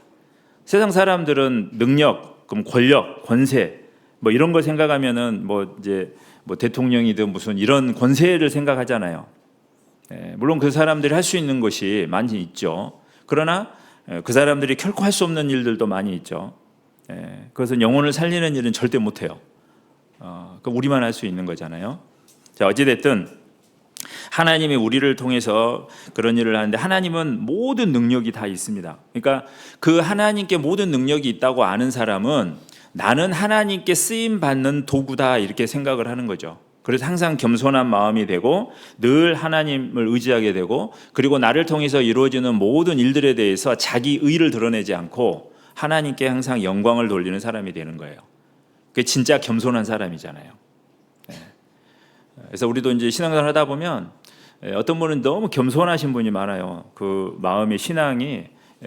세상 사람들은 능력, 그럼 권력, 권세 뭐 이런 거 생각하면은 이제 대통령이든 무슨 이런 권세를 생각하잖아요. 물론 그 사람들이 할 수 있는 것이 많이 있죠. 그러나 그 사람들이 결코 할 수 없는 일들도 많이 있죠. 그것은 영혼을 살리는 일은 절대 못해요. 그 우리만 할 수 있는 거잖아요. 자, 어찌됐든 하나님이 우리를 통해서 그런 일을 하는데 하나님은 모든 능력이 다 있습니다. 그러니까 그 하나님께 모든 능력이 있다고 아는 사람은 나는 하나님께 쓰임 받는 도구다 이렇게 생각을 하는 거죠. 그래서 항상 겸손한 마음이 되고 늘 하나님을 의지하게 되고 그리고 나를 통해서 이루어지는 모든 일들에 대해서 자기 의를 드러내지 않고 하나님께 항상 영광을 돌리는 사람이 되는 거예요. 그게 진짜 겸손한 사람이잖아요. 그래서 우리도 이제 신앙생활 하다 보면 어떤 분은 너무 겸손하신 분이 많아요. 그 마음의 신앙이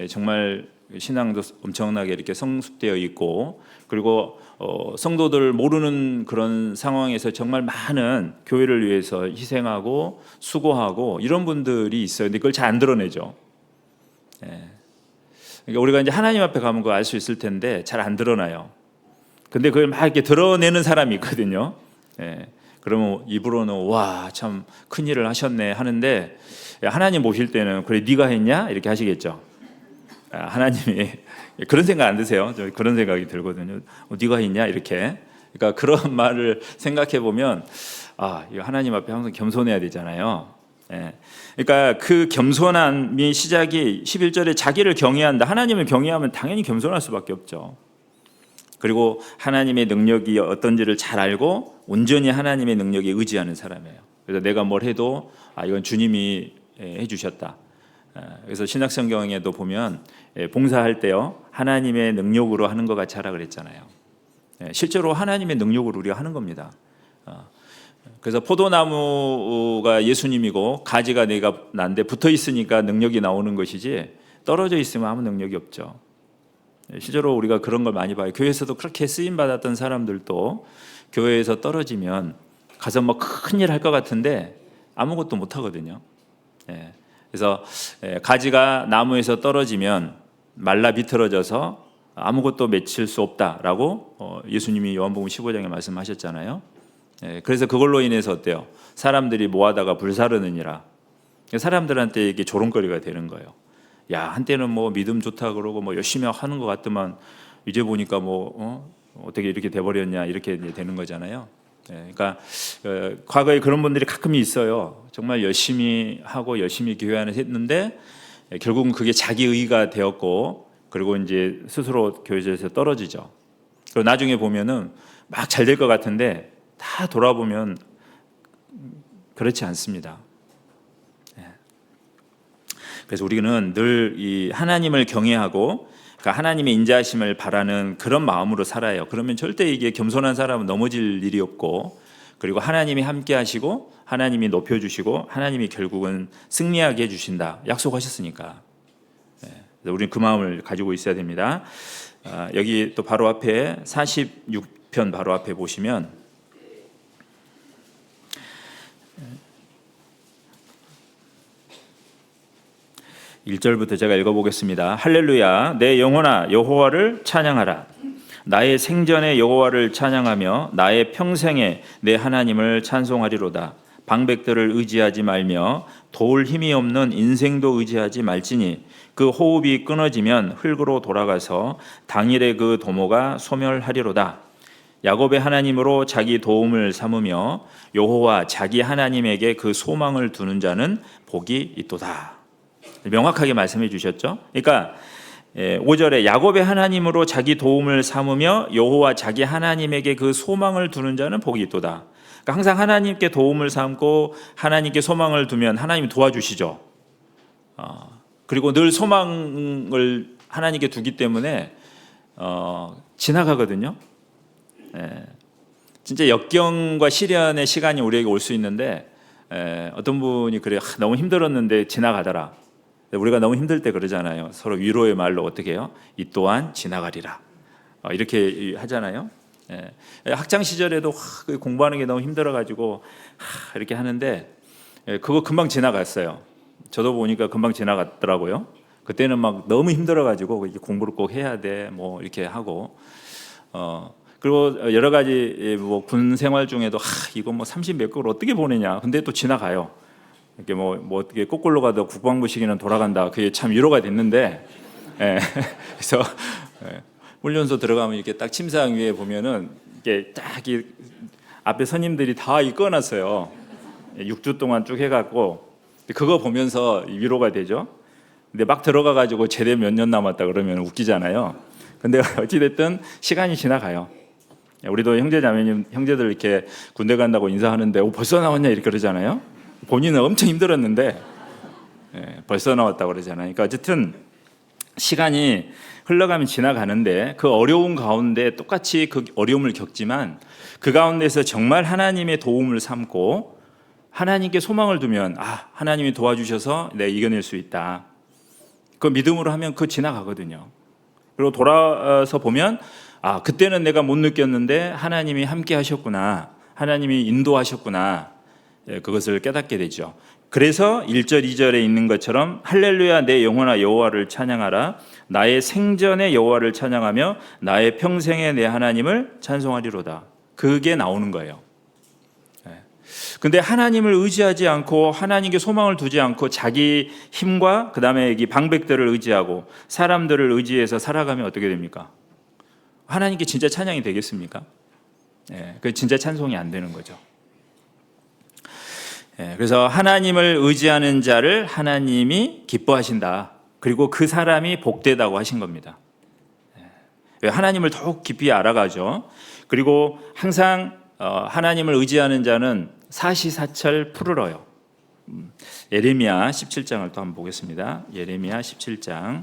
정말 신앙도 엄청나게 이렇게 성숙되어 있고 그리고 성도들 모르는 그런 상황에서 정말 많은 교회를 위해서 희생하고 수고하고 이런 분들이 있어요. 근데 그걸 잘 안 드러내죠. 그러니까 우리가 이제 하나님 앞에 가면 그거 알 수 있을 텐데 잘 안 드러나요. 근데 그걸 막 이렇게 드러내는 사람이 있거든요. 그러면 입으로는 와, 참 큰 일을 하셨네 하는데 하나님 모실 때는 그래 네가 했냐 이렇게 하시겠죠. 하나님이 그런 생각 안 드세요? 저 그런 생각이 들거든요. 네가 했냐 이렇게. 그러니까 그런 말을 생각해 보면 하나님 앞에 항상 겸손해야 되잖아요. 그러니까 그 겸손함이 시작이 11절에 자기를 경외한다. 하나님을 경외하면 당연히 겸손할 수밖에 없죠. 그리고 하나님의 능력이 어떤지를 잘 알고 온전히 하나님의 능력에 의지하는 사람이에요. 그래서 내가 뭘 해도 이건 주님이 해주셨다. 그래서 신약성경에도 보면 봉사할 때요 하나님의 능력으로 하는 것 같이 하라 그랬잖아요. 실제로 하나님의 능력으로 우리가 하는 겁니다. 그래서 포도나무가 예수님이고 가지가 내가 난데 붙어 있으니까 능력이 나오는 것이지 떨어져 있으면 아무 능력이 없죠. 실제로 우리가 그런 걸 많이 봐요. 교회에서도 그렇게 쓰임 받았던 사람들도 교회에서 떨어지면 가서 뭐 큰일 할 것 같은데 아무것도 못 하거든요. 그래서 가지가 나무에서 떨어지면 말라 비틀어져서 아무것도 맺힐 수 없다라고 예수님이 요한복음 15장에 말씀하셨잖아요. 그래서 그걸로 인해서 어때요? 사람들이 모아다가 불사르느니라. 사람들한테 이게 조롱거리가 되는 거예요. 야, 한때는 뭐 믿음 좋다 그러고 뭐 열심히 하는 것 같더만 이제 보니까 어떻게 이렇게 돼버렸냐 이렇게 되는 거잖아요. 그러니까 과거에 그런 분들이 가끔 있어요. 정말 열심히 하고 열심히 교회 안에 했는데 결국은 그게 자기 의가 되었고 그리고 이제 스스로 교회에서 떨어지죠. 그리고 나중에 보면은 막 잘 될 것 같은데 다 돌아보면 그렇지 않습니다. 그래서 우리는 늘 이 하나님을 경외하고 그러니까 하나님의 인자하심을 바라는 그런 마음으로 살아요. 그러면 절대 이게 겸손한 사람은 넘어질 일이 없고 그리고 하나님이 함께 하시고 하나님이 높여주시고 하나님이 결국은 승리하게 해주신다. 약속하셨으니까. 우리는 그 마음을 가지고 있어야 됩니다. 여기 또 바로 앞에 46편 바로 앞에 보시면 1절부터 제가 읽어보겠습니다. 할렐루야, 내 영혼아 여호와를 찬양하라. 나의 생전에 여호와를 찬양하며 나의 평생에 내 하나님을 찬송하리로다. 방백들을 의지하지 말며 도울 힘이 없는 인생도 의지하지 말지니 그 호흡이 끊어지면 흙으로 돌아가서 당일에 그 도모가 소멸하리로다. 야곱의 하나님으로 자기 도움을 삼으며 여호와 자기 하나님에게 그 소망을 두는 자는 복이 있도다. 명확하게 말씀해 주셨죠. 그러니까 5절에 야곱의 하나님으로 자기 도움을 삼으며 여호와 자기 하나님에게 그 소망을 두는 자는 복이 있도다. 그러니까 항상 하나님께 도움을 삼고 하나님께 소망을 두면 하나님이 도와주시죠. 그리고 늘 소망을 하나님께 두기 때문에 지나가거든요. 예. 진짜 역경과 시련의 시간이 우리에게 올 수 있는데 어떤 분이 그래요. 너무 힘들었는데 지나가더라. 우리가 너무 힘들 때 그러잖아요. 서로 위로의 말로 어떻게 해요? 이 또한 지나가리라. 이렇게 하잖아요. 학창 시절에도 공부하는 게 너무 힘들어가지고 이렇게 하는데 그거 금방 지나갔어요. 저도 보니까 금방 지나갔더라고요. 그때는 막 너무 힘들어가지고 공부를 꼭 해야 돼, 뭐 이렇게 하고 그리고 여러 가지 뭐 군 생활 중에도 이거 뭐 30 몇 개월 어떻게 보내냐. 근데 또 지나가요. 이렇게 뭐 어떻게 거꾸로 가도 국방부 시기는 돌아간다. 그게 참 위로가 됐는데, 그래서 훈련소 들어가면 이렇게 딱 침상 위에 보면은 이게 딱 앞에 선임들이 다 읽어놨어요. 6주 동안 쭉 해갖고 그거 보면서 위로가 되죠. 근데 막 들어가가지고 제대 몇 년 남았다 그러면 웃기잖아요. 근데 어찌됐든 시간이 지나가요. 우리도 형제자매님, 형제들 이렇게 군대 간다고 인사하는데 벌써 나왔냐 이렇게 그러잖아요. 본인은 엄청 힘들었는데 벌써 나왔다고 그러잖아요. 그러니까 어쨌든 시간이 흘러가면 지나가는데 그 어려운 가운데 똑같이 그 어려움을 겪지만 그 가운데서 정말 하나님의 도움을 삼고 하나님께 소망을 두면 하나님이 도와주셔서 내가 이겨낼 수 있다. 그 믿음으로 하면 그거 지나가거든요. 그리고 돌아서 보면 그때는 내가 못 느꼈는데 하나님이 함께 하셨구나. 하나님이 인도하셨구나. 그것을 깨닫게 되죠. 그래서 1절 2절에 있는 것처럼 할렐루야 내 영혼아 여호와를 찬양하라. 나의 생전의 여호와를 찬양하며 나의 평생의 내 하나님을 찬송하리로다. 그게 나오는 거예요. 근데 하나님을 의지하지 않고 하나님께 소망을 두지 않고 자기 힘과 그 다음에 이 방백들을 의지하고 사람들을 의지해서 살아가면 어떻게 됩니까? 하나님께 진짜 찬양이 되겠습니까? 그 진짜 찬송이 안 되는 거죠. 그래서 하나님을 의지하는 자를 하나님이 기뻐하신다. 그리고 그 사람이 복되다고 하신 겁니다. 하나님을 더욱 깊이 알아가죠. 그리고 항상 하나님을 의지하는 자는 사시사철 푸르러요. 예레미야 17장을 또 한번 보겠습니다. 예레미야 17장.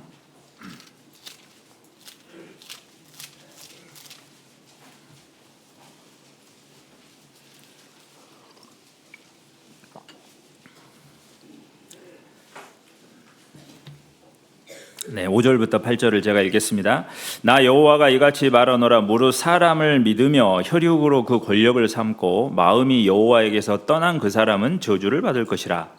네, 5절부터 8절을 제가 읽겠습니다. 나 여호와가 이같이 말하노라. 무릇 사람을 믿으며 혈육으로 그 권력을 삼고 마음이 여호와에게서 떠난 그 사람은 저주를 받을 것이라.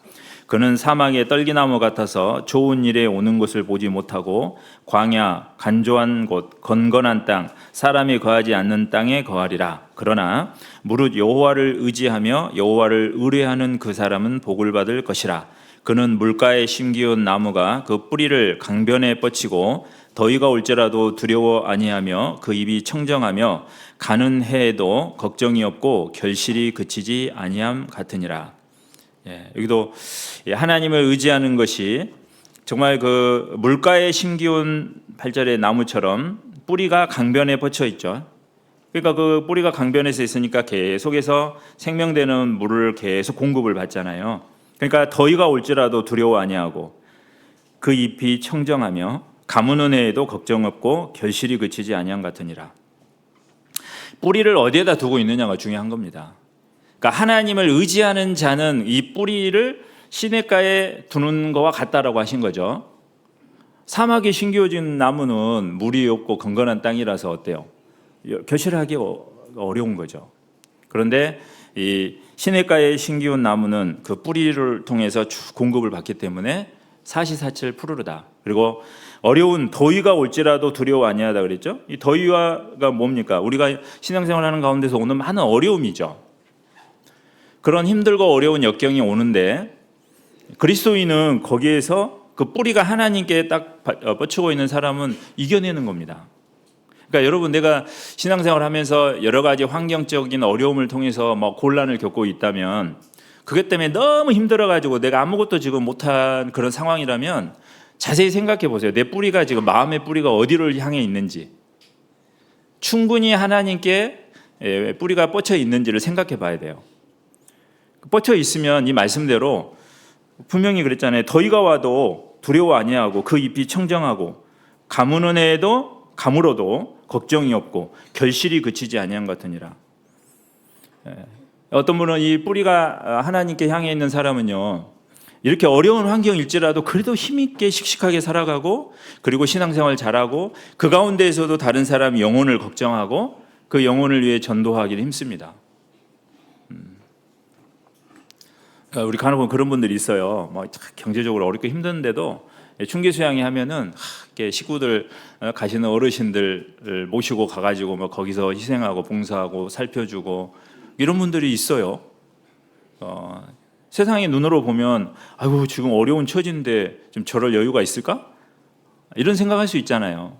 그는 사막의 떨기나무 같아서 좋은 일에 오는 것을 보지 못하고 광야, 간조한 곳, 건건한 땅, 사람이 거하지 않는 땅에 거하리라. 그러나 무릇 여호와를 의지하며 여호와를 의뢰하는 그 사람은 복을 받을 것이라. 그는 물가에 심기운 나무가 그 뿌리를 강변에 뻗치고 더위가 올지라도 두려워 아니하며 그 입이 청정하며 가는 해에도 걱정이 없고 결실이 그치지 아니함 같으니라. 여기도 하나님을 의지하는 것이 정말 그 물가에 심기운 8절의 나무처럼 뿌리가 강변에 뻗쳐 있죠. 그러니까 그 뿌리가 강변에서 있으니까 계속해서 생명되는 물을 계속 공급을 받잖아요. 그러니까 더위가 올지라도 두려워 아니하고 그 잎이 청정하며 가무는 해에도 걱정 없고 결실이 그치지 아니함 같으니라. 뿌리를 어디에다 두고 있느냐가 중요한 겁니다. 그러니까 하나님을 의지하는 자는 이 뿌리를 시냇가에 두는 것과 같다라고 하신 거죠. 사막에 심겨진 나무는 물이 없고 건건한 땅이라서 어때요? 결실하기 어려운 거죠. 그런데 이 시냇가에 심기운 나무는 그 뿌리를 통해서 공급을 받기 때문에 사시사철 푸르르다. 그리고 어려운 더위가 올지라도 두려워 아니하다 그랬죠. 이 더위가 뭡니까? 우리가 신앙생활하는 가운데서 오는 많은 어려움이죠. 그런 힘들고 어려운 역경이 오는데 그리스도인은 거기에서 그 뿌리가 하나님께 딱 뻗치고 있는 사람은 이겨내는 겁니다. 그러니까 여러분, 내가 신앙생활 하면서 여러 가지 환경적인 어려움을 통해서 뭐 곤란을 겪고 있다면 그것 때문에 너무 힘들어가지고 내가 아무것도 지금 못한 그런 상황이라면 자세히 생각해 보세요. 내 뿌리가 지금 마음의 뿌리가 어디를 향해 있는지, 충분히 하나님께 뿌리가 뻗쳐 있는지를 생각해 봐야 돼요. 뻗쳐 있으면 이 말씀대로 분명히 그랬잖아요. 더위가 와도 두려워 아니하고 그 잎이 청정하고 가무는 애도 가물어도 걱정이 없고 결실이 그치지 아니한 것 같으니라. 어떤 분은 이 뿌리가 하나님께 향해 있는 사람은요, 이렇게 어려운 환경일지라도 그래도 힘있게 씩씩하게 살아가고, 그리고 신앙생활 잘하고, 그 가운데에서도 다른 사람 영혼을 걱정하고 그 영혼을 위해 전도하기를 힘씁니다. 우리 간혹 그런 분들이 있어요. 뭐 경제적으로 어렵고 힘든데도 충기 수양회 하면은 식구들 가시는 어르신들 모시고 가가지고 뭐 거기서 희생하고 봉사하고 살펴주고 이런 분들이 있어요. 세상의 눈으로 보면 아이고 지금 어려운 처지인데 좀 저럴 여유가 있을까? 이런 생각할 수 있잖아요.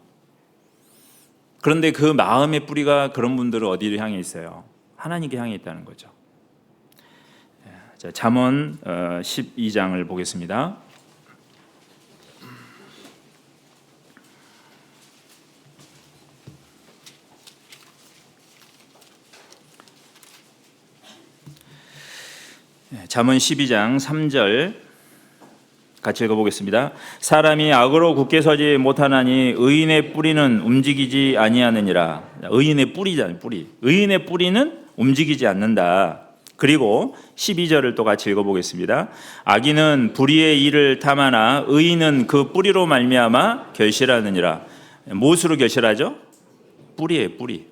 그런데 그 마음의 뿌리가 그런 분들은 어디를 향해 있어요? 하나님께 향해 있다는 거죠. 자, 잠언 12장을 보겠습니다. 잠언 12장 3절 같이 읽어보겠습니다. 사람이 악으로 굳게 서지 못하나니 의인의 뿌리는 움직이지 아니하느니라. 의인의 뿌리잖아요. 뿌리. 의인의 뿌리는 움직이지 않는다. 그리고 12절을 또 같이 읽어보겠습니다. 악인은 불의의 일을 탐하나 의인은 그 뿌리로 말미암아 결실하느니라. 무엇으로 결실하죠? 뿌리예요, 뿌리.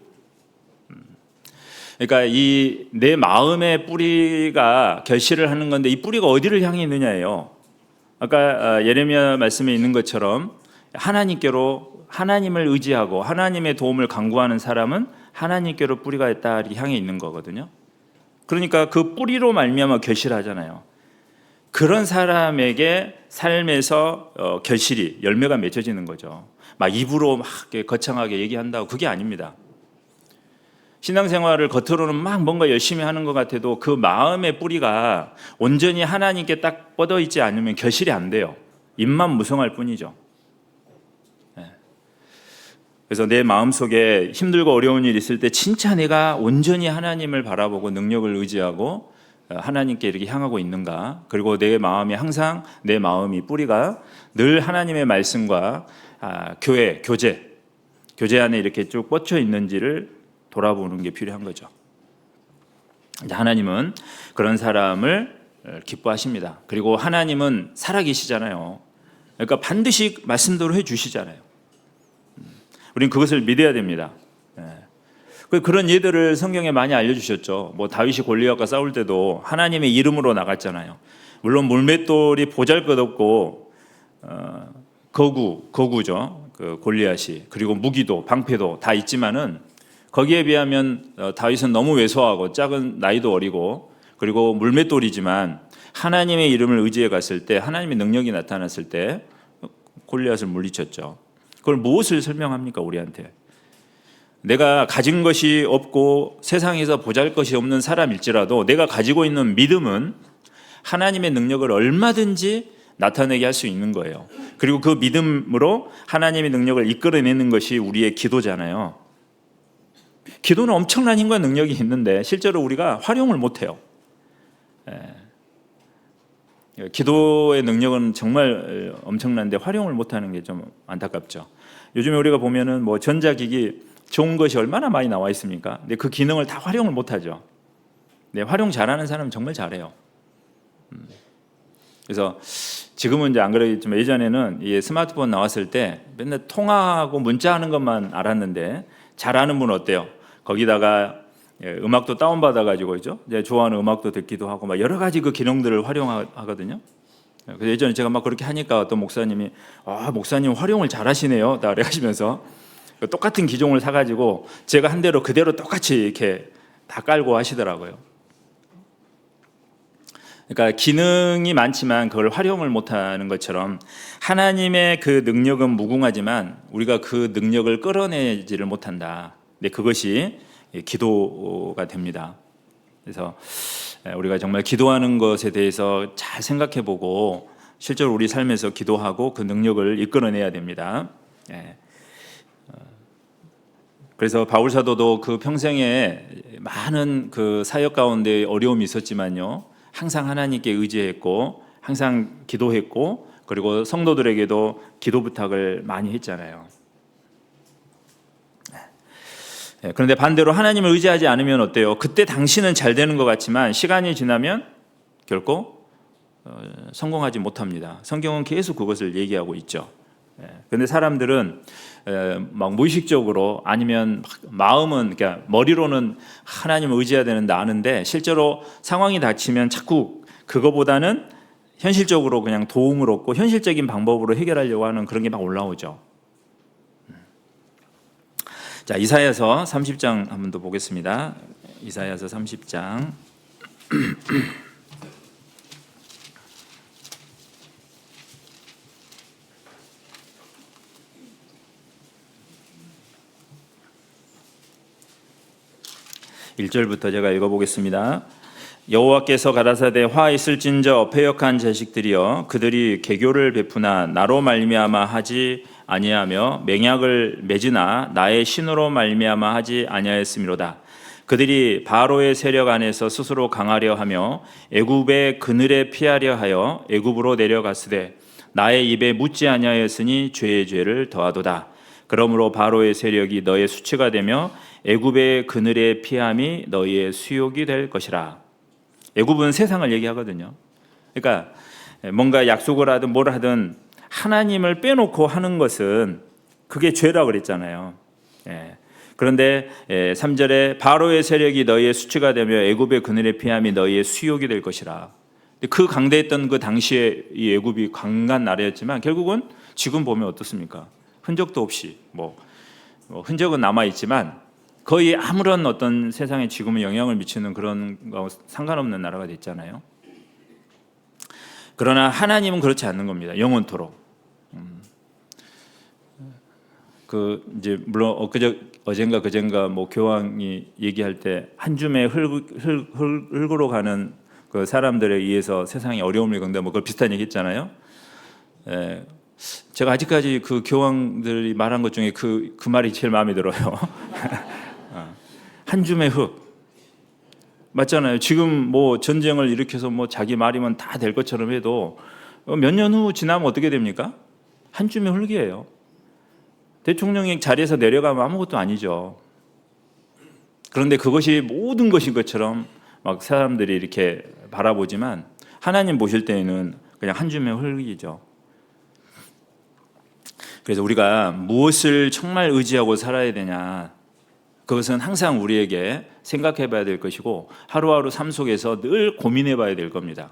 그러니까 이 내 마음의 뿌리가 결실을 하는 건데 이 뿌리가 어디를 향해 있느냐예요. 아까 예레미야 말씀에 있는 것처럼 하나님께로, 하나님을 의지하고 하나님의 도움을 간구하는 사람은 하나님께로 뿌리가 있다 이렇게 향해 있는 거거든요. 그러니까 그 뿌리로 말미암아 결실하잖아요. 그런 사람에게 삶에서 결실이, 열매가 맺혀지는 거죠. 막 입으로 막 거창하게 얘기한다고 그게 아닙니다. 신앙생활을 겉으로는 막 뭔가 열심히 하는 것 같아도 그 마음의 뿌리가 온전히 하나님께 딱 뻗어 있지 않으면 결실이 안 돼요. 입만 무성할 뿐이죠. 그래서 내 마음속에 힘들고 어려운 일 있을 때 진짜 내가 온전히 하나님을 바라보고 능력을 의지하고 하나님께 이렇게 향하고 있는가, 그리고 내 마음이 항상, 내 마음이 뿌리가 늘 하나님의 말씀과 교회, 교제 안에 이렇게 쭉 뻗쳐 있는지를 돌아보는 게 필요한 거죠. 하나님은 그런 사람을 기뻐하십니다. 그리고 하나님은 살아계시잖아요. 그러니까 반드시 말씀대로 해주시잖아요. 우리는 그것을 믿어야 됩니다. 그런 예들을 성경에 많이 알려주셨죠. 뭐 다윗이 골리앗과 싸울 때도 하나님의 이름으로 나갔잖아요. 물론 물맷돌이 보잘것없고 거구죠. 그 골리앗이. 그리고 무기도 방패도 다 있지만은 거기에 비하면 다윗은 너무 왜소하고 작은, 나이도 어리고, 그리고 물맷돌이지만 하나님의 이름을 의지해 갔을 때, 하나님의 능력이 나타났을 때 골리앗을 물리쳤죠. 그걸 무엇을 설명합니까, 우리한테? 내가 가진 것이 없고 세상에서 보잘것이 없는 사람일지라도 내가 가지고 있는 믿음은 하나님의 능력을 얼마든지 나타내게 할 수 있는 거예요. 그리고 그 믿음으로 하나님의 능력을 이끌어내는 것이 우리의 기도잖아요. 기도는 엄청난 힘과 능력이 있는데 실제로 우리가 활용을 못해요. 기도의 능력은 정말 엄청난데 활용을 못하는 게 좀 안타깝죠. 요즘에 우리가 보면은 뭐 전자기기 좋은 것이 얼마나 많이 나와 있습니까? 근데 그 기능을 다 활용을 못하죠. 네, 활용 잘하는 사람은 정말 잘해요. 그래서 지금은 이제 안 그러겠지만 예전에는 이 스마트폰 나왔을 때 맨날 통화하고 문자하는 것만 알았는데 잘하는 분 어때요? 거기다가 음악도 다운받아가지고 있죠. 이제 좋아하는 음악도 듣기도 하고 막 여러 가지 그 기능들을 활용하거든요. 그래서 예전에 제가 막 그렇게 하니까 어떤 목사님이 목사님 활용을 잘하시네요. 다 그러시면서 똑같은 기종을 사가지고 제가 한 대로 그대로 똑같이 이렇게 다 깔고 하시더라고요. 그러니까 기능이 많지만 그걸 활용을 못하는 것처럼 하나님의 그 능력은 무궁하지만 우리가 그 능력을 끌어내지를 못한다. 근데 그것이 기도가 됩니다. 그래서 우리가 정말 기도하는 것에 대해서 잘 생각해보고 실제로 우리 삶에서 기도하고 그 능력을 이끌어내야 됩니다. 그래서 바울 사도도 그 평생에 많은 그 사역 가운데 어려움이 있었지만요, 항상 하나님께 의지했고 항상 기도했고 그리고 성도들에게도 기도 부탁을 많이 했잖아요. 그런데 반대로 하나님을 의지하지 않으면 어때요? 그때 당시는 잘 되는 것 같지만 시간이 지나면 결코 성공하지 못합니다. 성경은 계속 그것을 얘기하고 있죠. 그런데 사람들은 막 무의식적으로 아니면 마음은 그러니까 머리로는 하나님을 의지해야 되는데 아는데 실제로 상황이 닥치면 자꾸 그거보다는 현실적으로 그냥 도움을 얻고 현실적인 방법으로 해결하려고 하는 그런 게 막 올라오죠. 자, 이사야서 30장 한번 더 보겠습니다. 이사야서 30장 1절부터 제가 읽어보겠습니다. 여호와께서 가라사대 화 있을진저 패역한 자식들이여 그들이 개교를 베푸나 나로 말미암아 하지 아니하며 맹약을 맺으나 나의 신으로 말미암아 하지 아니하였음이로다. 그들이 바로의 세력 안에서 스스로 강하려 하며 애굽의 그늘에 피하려 하여 애굽으로 내려갔으되 나의 입에 묻지 아니하였으니 죄의 죄를 더하도다. 그러므로 바로의 세력이 너의 수치가 되며 애굽의 그늘에 피함이 너희의 수욕이 될 것이라. 애굽은 세상을 얘기하거든요. 그러니까 뭔가 약속을 하든 뭘 하든 하나님을 빼놓고 하는 것은 그게 죄라고 그랬잖아요. 그런데 3절에 바로의 세력이 너희의 수치가 되며 애굽의 그늘에 피함이 너희의 수욕이 될 것이라. 그 강대했던 그 당시에 이 애굽이 강한 나라였지만 결국은 지금 보면 어떻습니까? 흔적도 없이 흔적은 남아 있지만 거의 아무런 어떤 세상에 지금은 영향을 미치는 그런 거 상관없는 나라가 됐잖아요. 그러나 하나님은 그렇지 않는 겁니다. 영원토록. 이제 물론 어젠가 그젠가 교황이 얘기할 때 한 줌의 흙으로 가는 그 사람들에 의해서 세상이 어려움을 겪는다 그걸 비슷한 얘기 했잖아요. 제가 아직까지 그 교황들이 말한 것 중에 그 말이 제일 마음에 들어요. 한 줌의 흙 맞잖아요. 지금 전쟁을 일으켜서 자기 말이면 다 될 것처럼 해도 몇 년 후 지나면 어떻게 됩니까? 한 줌의 흙이에요. 대통령이 자리에서 내려가면 아무것도 아니죠. 그런데 그것이 모든 것인 것처럼 막 사람들이 이렇게 바라보지만 하나님 보실 때에는 그냥 한 줌의 흙이죠. 그래서 우리가 무엇을 정말 의지하고 살아야 되냐, 그것은 항상 우리에게 생각해 봐야 될 것이고 하루하루 삶 속에서 늘 고민해 봐야 될 겁니다.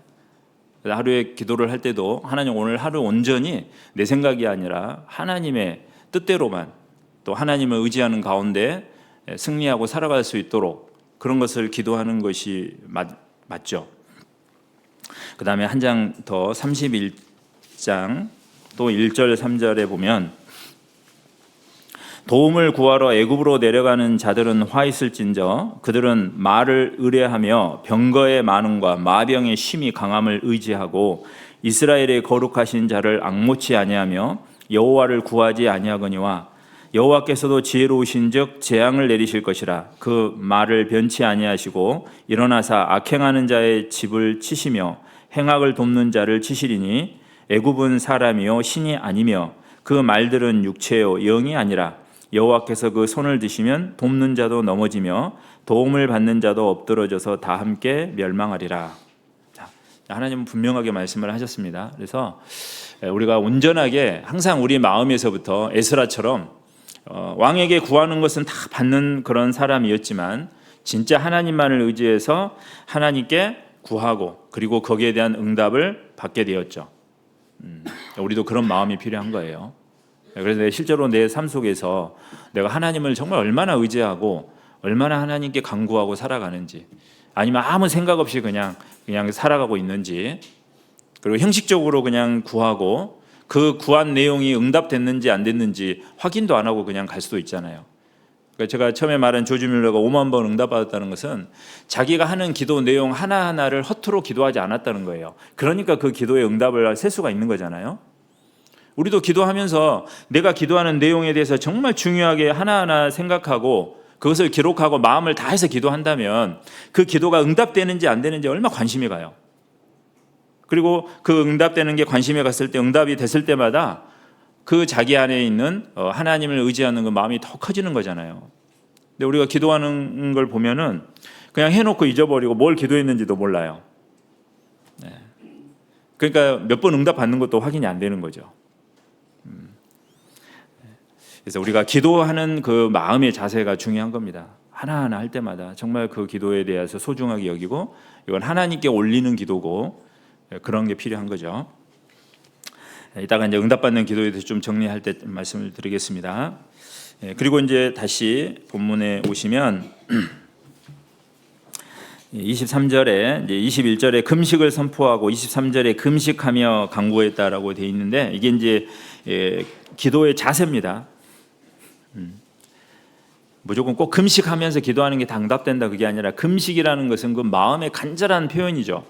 하루에 기도를 할 때도 하나님 오늘 하루 온전히 내 생각이 아니라 하나님의 뜻대로만 또 하나님을 의지하는 가운데 승리하고 살아갈 수 있도록 그런 것을 기도하는 것이 맞죠. 그 다음에 한 장 더 31장 또 1절 3절에 보면 도움을 구하러 애굽으로 내려가는 자들은 화 있을진저 그들은 말을 의뢰하며 병거의 많음과 마병의 심히 강함을 의지하고 이스라엘의 거룩하신 자를 앙모치 아니하며 여호와를 구하지 아니하거니와 여호와께서도 지혜로우신즉 재앙을 내리실 것이라. 그 말을 변치 아니하시고 일어나사 악행하는 자의 집을 치시며 행악을 돕는 자를 치시리니 애굽은 사람이요 신이 아니며 그 말들은 육체요 영이 아니라 여호와께서 그 손을 드시면 돕는 자도 넘어지며 도움을 받는 자도 엎드러져서 다 함께 멸망하리라. 자, 하나님은 분명하게 말씀을 하셨습니다. 그래서 우리가 온전하게 항상 우리 마음에서부터 에스라처럼 왕에게 구하는 것은 다 받는 그런 사람이었지만 진짜 하나님만을 의지해서 하나님께 구하고 그리고 거기에 대한 응답을 받게 되었죠. 우리도 그런 마음이 필요한 거예요. 그래서 실제로 내 삶 속에서 내가 하나님을 정말 얼마나 의지하고 얼마나 하나님께 간구하고 살아가는지, 아니면 아무 생각 없이 그냥 살아가고 있는지, 그리고 형식적으로 그냥 구하고 그 구한 내용이 응답됐는지 안 됐는지 확인도 안 하고 그냥 갈 수도 있잖아요. 그러니까 제가 처음에 말한 조지 뮬러가 5만 번 응답받았다는 것은 자기가 하는 기도 내용 하나하나를 허투루 기도하지 않았다는 거예요. 그러니까 그 기도의 응답을 셀 수가 있는 거잖아요. 우리도 기도하면서 내가 기도하는 내용에 대해서 정말 중요하게 하나하나 생각하고 그것을 기록하고 마음을 다해서 기도한다면 그 기도가 응답되는지 안 되는지 얼마나 관심이 가요. 그리고 그 응답되는 게 관심에 갔을 때 응답이 됐을 때마다 그 자기 안에 있는 하나님을 의지하는 그 마음이 더 커지는 거잖아요. 근데 우리가 기도하는 걸 보면은 그냥 해놓고 잊어버리고 뭘 기도했는지도 몰라요. 그러니까 몇 번 응답 받는 것도 확인이 안 되는 거죠. 그래서 우리가 기도하는 그 마음의 자세가 중요한 겁니다. 하나하나 할 때마다 정말 그 기도에 대해서 소중하게 여기고 이건 하나님께 올리는 기도고 그런 게 필요한 거죠. 이따가 이제 응답받는 기도에 대해서 좀 정리할 때 말씀을 드리겠습니다. 그리고 이제 다시 본문에 오시면 23절에 이제 21절에 금식을 선포하고 23절에 금식하며 간구했다라고 되어 있는데 이게 이제 기도의 자세입니다. 무조건 꼭 금식하면서 기도하는 게 다 응답된다 그게 아니라 금식이라는 것은 그 마음의 간절한 표현이죠.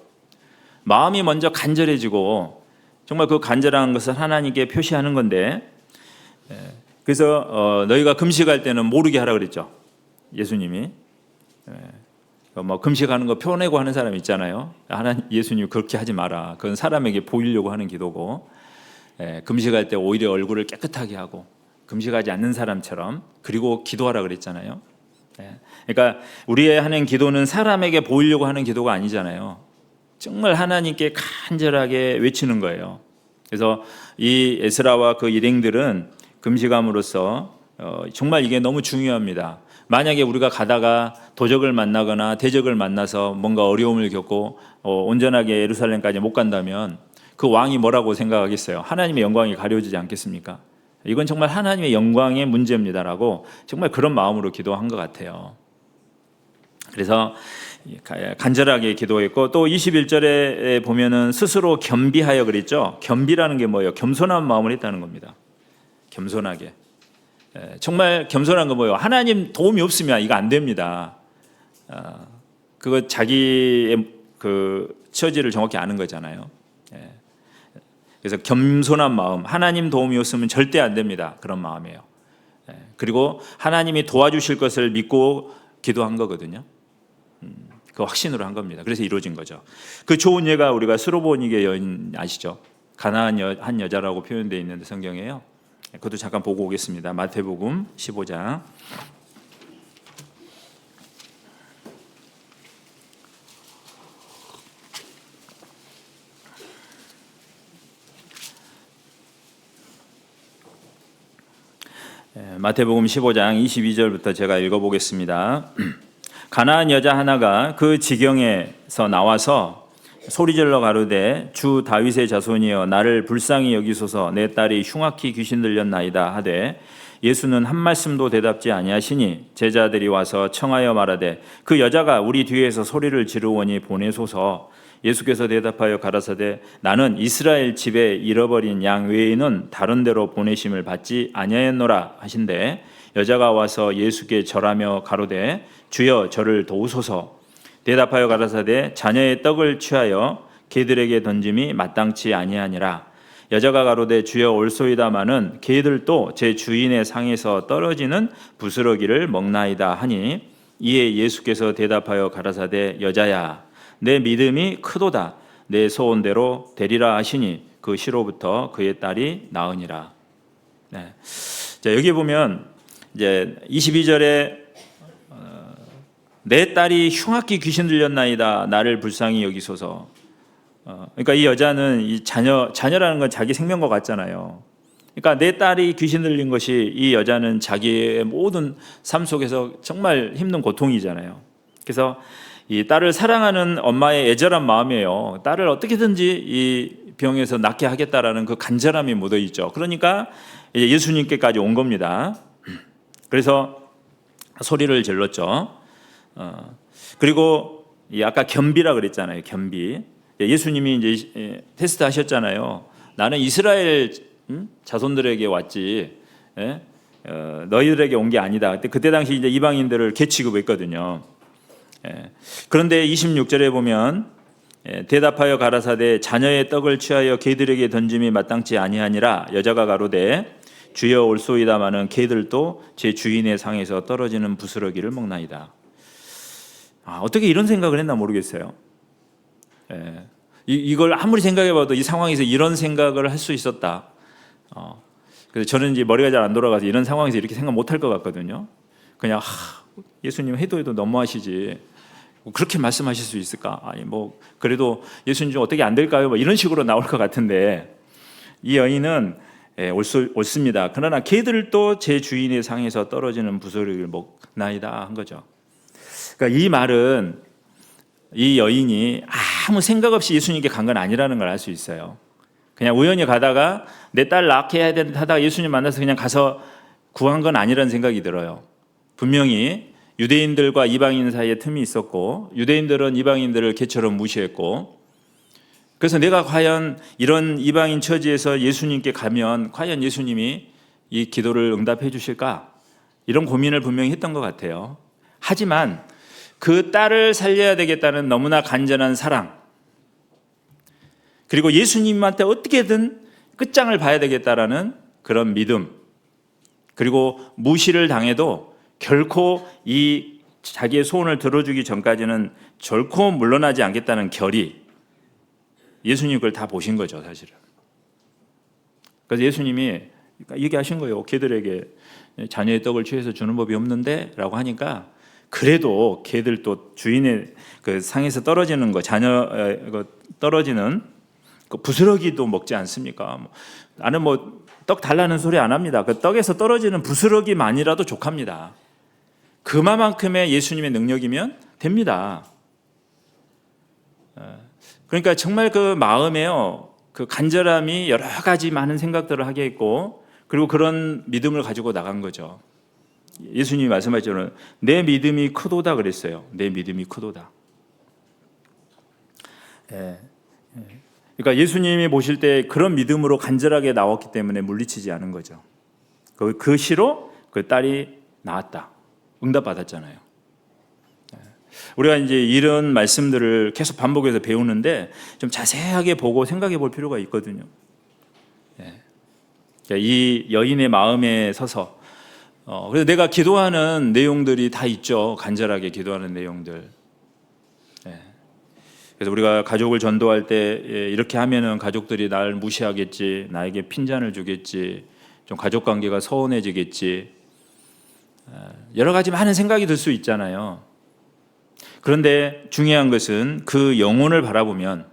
마음이 먼저 간절해지고 정말 그 간절한 것을 하나님께 표시하는 건데 그래서 너희가 금식할 때는 모르게 하라 그랬죠. 예수님이 뭐 금식하는 거 펴내고 하는 사람 있잖아요. 예수님 그렇게 하지 마라. 그건 사람에게 보이려고 하는 기도고 금식할 때 오히려 얼굴을 깨끗하게 하고 금식하지 않는 사람처럼 그리고 기도하라 그랬잖아요. 그러니까 우리의 하는 기도는 사람에게 보이려고 하는 기도가 아니잖아요. 정말 하나님께 간절하게 외치는 거예요. 그래서 이 에스라와 그 일행들은 금식함으로써 정말 이게 너무 중요합니다. 만약에 우리가 가다가 도적을 만나거나 대적을 만나서 뭔가 어려움을 겪고 온전하게 예루살렘까지 못 간다면 그 왕이 뭐라고 생각하겠어요? 하나님의 영광이 가려지지 않겠습니까? 이건 정말 하나님의 영광의 문제입니다라고 정말 그런 마음으로 기도한 것 같아요. 그래서 간절하게 기도했고 또 21절에 보면은 스스로 겸비하여 그랬죠. 겸비라는 게 뭐예요? 겸손한 마음을 했다는 겁니다. 겸손하게. 정말 겸손한 거 뭐예요? 하나님 도움이 없으면 이거 안 됩니다. 그거 자기의 그 처지를 정확히 아는 거잖아요. 그래서 겸손한 마음, 하나님 도움이 없으면 절대 안 됩니다. 그런 마음이에요. 그리고 하나님이 도와주실 것을 믿고 기도한 거거든요. 그 확신으로 한 겁니다. 그래서 이루어진 거죠. 그 좋은 예가 우리가 스로보니게 여인 아시죠? 가나안 한 여자라고 표현되어 있는데 성경에요. 그것도 잠깐 보고 오겠습니다. 마태복음 15장. 마태복음 15장 22절부터 제가 읽어보겠습니다. 가나안 여자 하나가 그 지경에서 나와서 소리질러 가로되 주 다윗의 자손이여 나를 불쌍히 여기소서 내 딸이 흉악히 귀신 들렸나이다 하되 예수는 한 말씀도 대답지 아니하시니 제자들이 와서 청하여 말하되 그 여자가 우리 뒤에서 소리를 지르오니 보내소서. 예수께서 대답하여 가라사대 나는 이스라엘 집에 잃어버린 양 외에는 다른 데로 보내심을 받지 아니하였노라 하신대 여자가 와서 예수께 절하며 가로되 주여 저를 도우소서. 대답하여 가라사대 자녀의 떡을 취하여 개들에게 던짐이 마땅치 아니하니라. 여자가 가로되 주여 올소이다마는 개들도 제 주인의 상에서 떨어지는 부스러기를 먹나이다 하니 이에 예수께서 대답하여 가라사대 여자야 내 믿음이 크도다 내 소원대로 되리라 하시니 그 시로부터 그의 딸이 나으니라. 네. 자, 여기 보면 이제 22절에 내 딸이 흉악히 귀신 들렸나이다 나를 불쌍히 여기소서. 그러니까 이 여자는 이 자녀라는 건 자기 생명과 같잖아요. 그러니까 내 딸이 귀신 들린 것이 이 여자는 자기의 모든 삶 속에서 정말 힘든 고통이잖아요. 그래서 이 딸을 사랑하는 엄마의 애절한 마음이에요. 딸을 어떻게든지 이 병에서 낫게 하겠다라는 그 간절함이 묻어 있죠. 그러니까 이제 예수님께까지 온 겁니다. 그래서 소리를 질렀죠. 그리고 아까 겸비라 그랬잖아요. 겸비. 예수님이 이제 테스트 하셨잖아요. 나는 이스라엘 자손들에게 왔지, 너희들에게 온 게 아니다. 그때 당시 이제 이방인들을 개 취급했거든요. 그런데 26절에 보면 대답하여 가라사대 자녀의 떡을 취하여 개들에게 던짐이 마땅치 아니하니라. 여자가 가로되 주여 올소이다마는 개들도 제 주인의 상에서 떨어지는 부스러기를 먹나이다. 어떻게 이런 생각을 했나 모르겠어요. 이걸 아무리 생각해봐도 이 상황에서 이런 생각을 할 수 있었다. 그래서 저는 이제 머리가 잘 안 돌아가서 이런 상황에서 이렇게 생각 못 할 것 같거든요. 그냥 예수님 해도 너무하시지. 그렇게 말씀하실 수 있을까? 아니 뭐 그래도 예수님 좀 어떻게 안 될까요? 뭐 이런 식으로 나올 것 같은데 이 여인은 옳습니다. 그러나 개들도 제 주인의 상에서 떨어지는 부스러기를 먹나이다 한 거죠. 그러니까 이 말은 이 여인이 아무 생각 없이 예수님께 간 건 아니라는 걸 알 수 있어요. 그냥 우연히 가다가 내 딸 낳게 해야 된다 하다가 예수님 만나서 그냥 가서 구한 건 아니라는 생각이 들어요. 분명히 유대인들과 이방인 사이에 틈이 있었고 유대인들은 이방인들을 개처럼 무시했고 그래서 내가 과연 이런 이방인 처지에서 예수님께 가면 과연 예수님이 이 기도를 응답해 주실까? 이런 고민을 분명히 했던 것 같아요. 하지만 그 딸을 살려야 되겠다는 너무나 간절한 사랑 그리고 예수님한테 어떻게든 끝장을 봐야 되겠다라는 그런 믿음 그리고 무시를 당해도 결코 이 자기의 소원을 들어주기 전까지는 결코 물러나지 않겠다는 결의 예수님 그걸 다 보신 거죠 사실은. 그래서 예수님이 얘기하신 거예요. 개들에게 자녀의 떡을 취해서 주는 법이 없는데 라고 하니까 그래도 개들도 주인의 그 상에서 떨어지는 거 자녀 떨어지는 그 부스러기도 먹지 않습니까? 나는 뭐 떡 달라는 소리 안 합니다. 그 떡에서 떨어지는 부스러기만이라도 족합니다. 그만큼의 예수님의 능력이면 됩니다. 그러니까 정말 그 마음에요 그 간절함이 여러 가지 많은 생각들을 하게 했고 그리고 그런 믿음을 가지고 나간 거죠. 예수님이 말씀하셨잖아요. 내 믿음이 크도다 그랬어요. 내 믿음이 크도다. 그러니까 예수님이 보실 때 그런 믿음으로 간절하게 나왔기 때문에 물리치지 않은 거죠. 그 시로 그 딸이 나왔다. 응답받았잖아요. 우리가 이제 이런 말씀들을 계속 반복해서 배우는데 좀 자세하게 보고 생각해 볼 필요가 있거든요. 이 여인의 마음에 서서 그래서 내가 기도하는 내용들이 다 있죠. 간절하게 기도하는 내용들. 그래서 우리가 가족을 전도할 때 이렇게 하면은 가족들이 날 무시하겠지, 나에게 핀잔을 주겠지, 좀 가족 관계가 서운해지겠지, 여러 가지 많은 생각이 들 수 있잖아요. 그런데 중요한 것은 그 영혼을 바라보면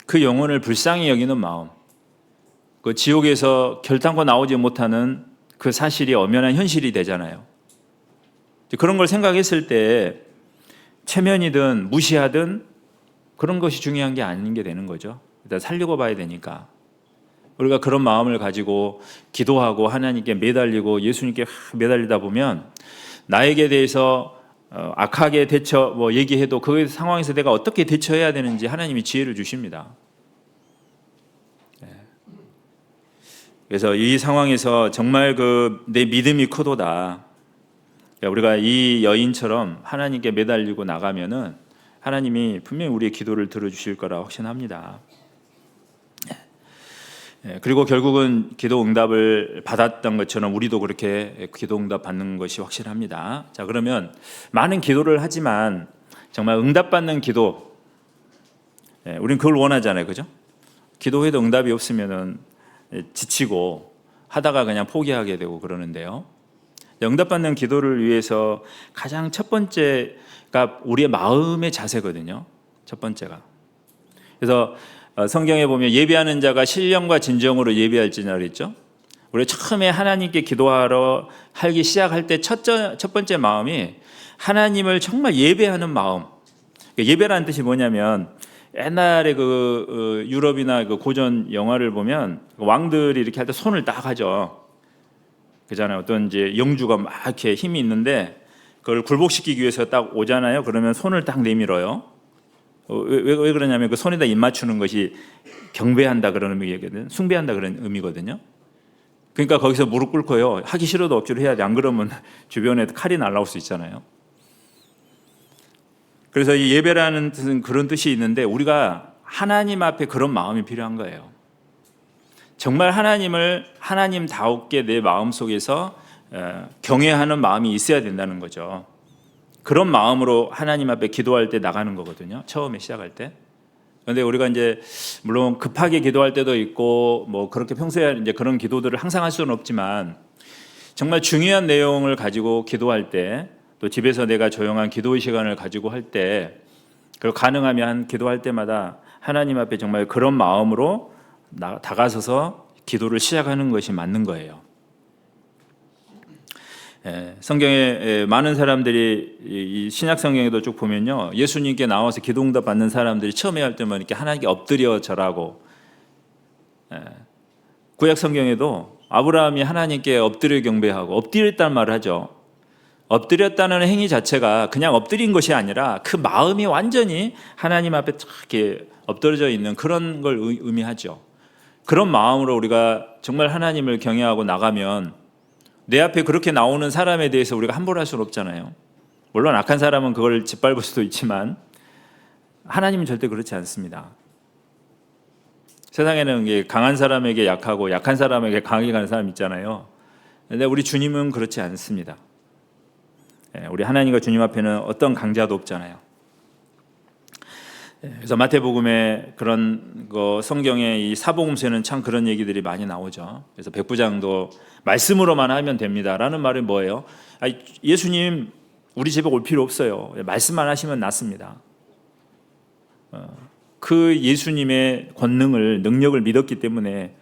그 영혼을 불쌍히 여기는 마음, 그 지옥에서 결단코 나오지 못하는 그 사실이 엄연한 현실이 되잖아요. 그런 걸 생각했을 때 체면이든 무시하든 그런 것이 중요한 게 아닌 게 되는 거죠. 일단 살리고 봐야 되니까. 우리가 그런 마음을 가지고 기도하고 하나님께 매달리고 예수님께 매달리다 보면 나에게 대해서 악하게 얘기해도 그 상황에서 내가 어떻게 대처해야 되는지 하나님이 지혜를 주십니다. 그래서 이 상황에서 정말 내 믿음이 크도다. 우리가 이 여인처럼 하나님께 매달리고 나가면은 하나님이 분명히 우리의 기도를 들어주실 거라 확신합니다. 그리고 결국은 기도 응답을 받았던 것처럼 우리도 그렇게 기도 응답 받는 것이 확실합니다. 자, 그러면 많은 기도를 하지만 정말 응답받는 기도, 우리는 그걸 원하잖아요, 그죠? 기도해도 응답이 없으면은 지치고 하다가 그냥 포기하게 되고 그러는데요. 응답받는 기도를 위해서 가장 첫 번째가 우리의 마음의 자세거든요. 첫 번째가. 그래서 성경에 보면 예배하는 자가 신령과 진정으로 예배할지냐 그랬죠. 우리 처음에 하나님께 기도하러 하기 시작할 때 첫 번째 마음이 하나님을 정말 예배하는 마음. 예배라는 뜻이 뭐냐면 옛날에 유럽이나 고전 영화를 보면 왕들이 이렇게 할 때 손을 딱 하죠. 그잖아요. 어떤 이제 영주가 막 이렇게 힘이 있는데 그걸 굴복시키기 위해서 딱 오잖아요. 그러면 손을 딱 내밀어요. 왜 그러냐면 그 손에다 입 맞추는 것이 경배한다 그런 의미거든요. 숭배한다 그런 의미거든요. 그러니까 거기서 무릎 꿇고요. 하기 싫어도 억지로 해야 돼. 안 그러면 주변에 칼이 날아올 수 있잖아요. 그래서 이 예배라는 뜻은 그런 뜻이 있는데 우리가 하나님 앞에 그런 마음이 필요한 거예요. 정말 하나님을 하나님다웠게 내 마음속에서 경외하는 마음이 있어야 된다는 거죠. 그런 마음으로 하나님 앞에 기도할 때 나가는 거거든요. 처음에 시작할 때. 그런데 우리가 이제 물론 급하게 기도할 때도 있고 뭐 그렇게 평소에 이제 그런 기도들을 항상 할 수는 없지만 정말 중요한 내용을 가지고 기도할 때, 또 집에서 내가 조용한 기도의 시간을 가지고 할 때, 그리고 가능하면 기도할 때마다 하나님 앞에 정말 그런 마음으로 다가서서 기도를 시작하는 것이 맞는 거예요. 성경에 많은 사람들이 이 신약 성경에도 쭉 보면요, 예수님께 나와서 기도응답 받는 사람들이 처음에 할 때만 이렇게 하나님께 엎드려 절하고, 구약 성경에도 아브라함이 하나님께 엎드려 경배하고 엎드렸다는 말을 하죠. 엎드렸다는 행위 자체가 그냥 엎드린 것이 아니라 그 마음이 완전히 하나님 앞에 이렇게 엎드려져 있는 그런 걸 의미하죠. 그런 마음으로 우리가 정말 하나님을 경외하고 나가면 내 앞에 그렇게 나오는 사람에 대해서 우리가 함부로 할 수는 없잖아요. 물론 악한 사람은 그걸 짓밟을 수도 있지만 하나님은 절대 그렇지 않습니다. 세상에는 강한 사람에게 약하고 약한 사람에게 강하게 가는 사람 있잖아요. 근데 우리 주님은 그렇지 않습니다. 우리 하나님과 주님 앞에는 어떤 강자도 없잖아요. 그래서 마태복음에 그런 거, 성경의 이 사복음서에는 참 그런 얘기들이 많이 나오죠. 그래서 백부장도 말씀으로만 하면 됩니다라는 말이 뭐예요? 예수님 우리 집에 올 필요 없어요. 말씀만 하시면 낫습니다. 그 예수님의 권능을, 능력을 믿었기 때문에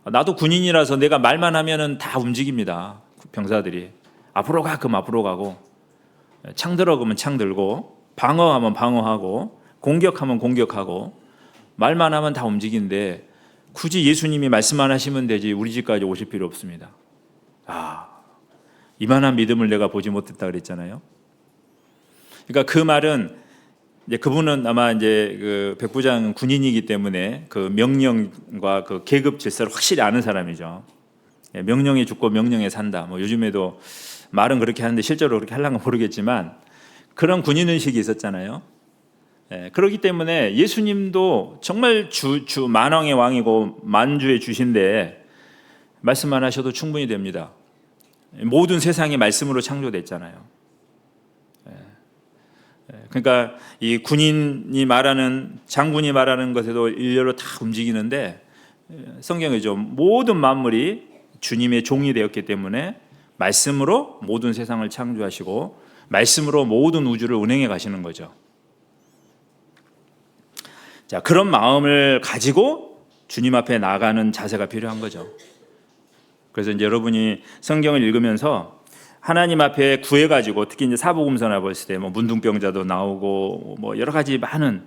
나도 군인이라서 내가 말만 하면은 다 움직입니다. 병사들이 앞으로 가 그럼 앞으로 가고, 창 들어 그러면 창 들고, 방어하면 방어하고, 공격하면 공격하고, 말만 하면 다 움직이는데 굳이 예수님이 말씀만 하시면 되지 우리 집까지 오실 필요 없습니다. 이만한 믿음을 내가 보지 못했다 그랬잖아요. 그러니까 그 말은 이제 그분은 아마 이제 그 백부장은 군인이기 때문에 그 명령과 그 계급 질서를 확실히 아는 사람이죠. 명령에 죽고 명령에 산다. 뭐 요즘에도 말은 그렇게 하는데 실제로 그렇게 하려는 건 모르겠지만 그런 군인 의식이 있었잖아요. 그렇기 때문에 예수님도 정말 주 만왕의 왕이고 만주의 주신데 말씀만 하셔도 충분히 됩니다. 모든 세상이 말씀으로 창조됐잖아요. 그러니까 이 군인이 말하는, 장군이 말하는 것에도 일렬로 다 움직이는데 성경이죠. 모든 만물이 주님의 종이 되었기 때문에 말씀으로 모든 세상을 창조하시고 말씀으로 모든 우주를 운행해 가시는 거죠. 자, 그런 마음을 가지고 주님 앞에 나가는 자세가 필요한 거죠. 그래서 이제 여러분이 성경을 읽으면서 하나님 앞에 구해가지고, 특히 이제 사복음서나 봤을 때 뭐 문둥병자도 나오고 뭐 여러 가지 많은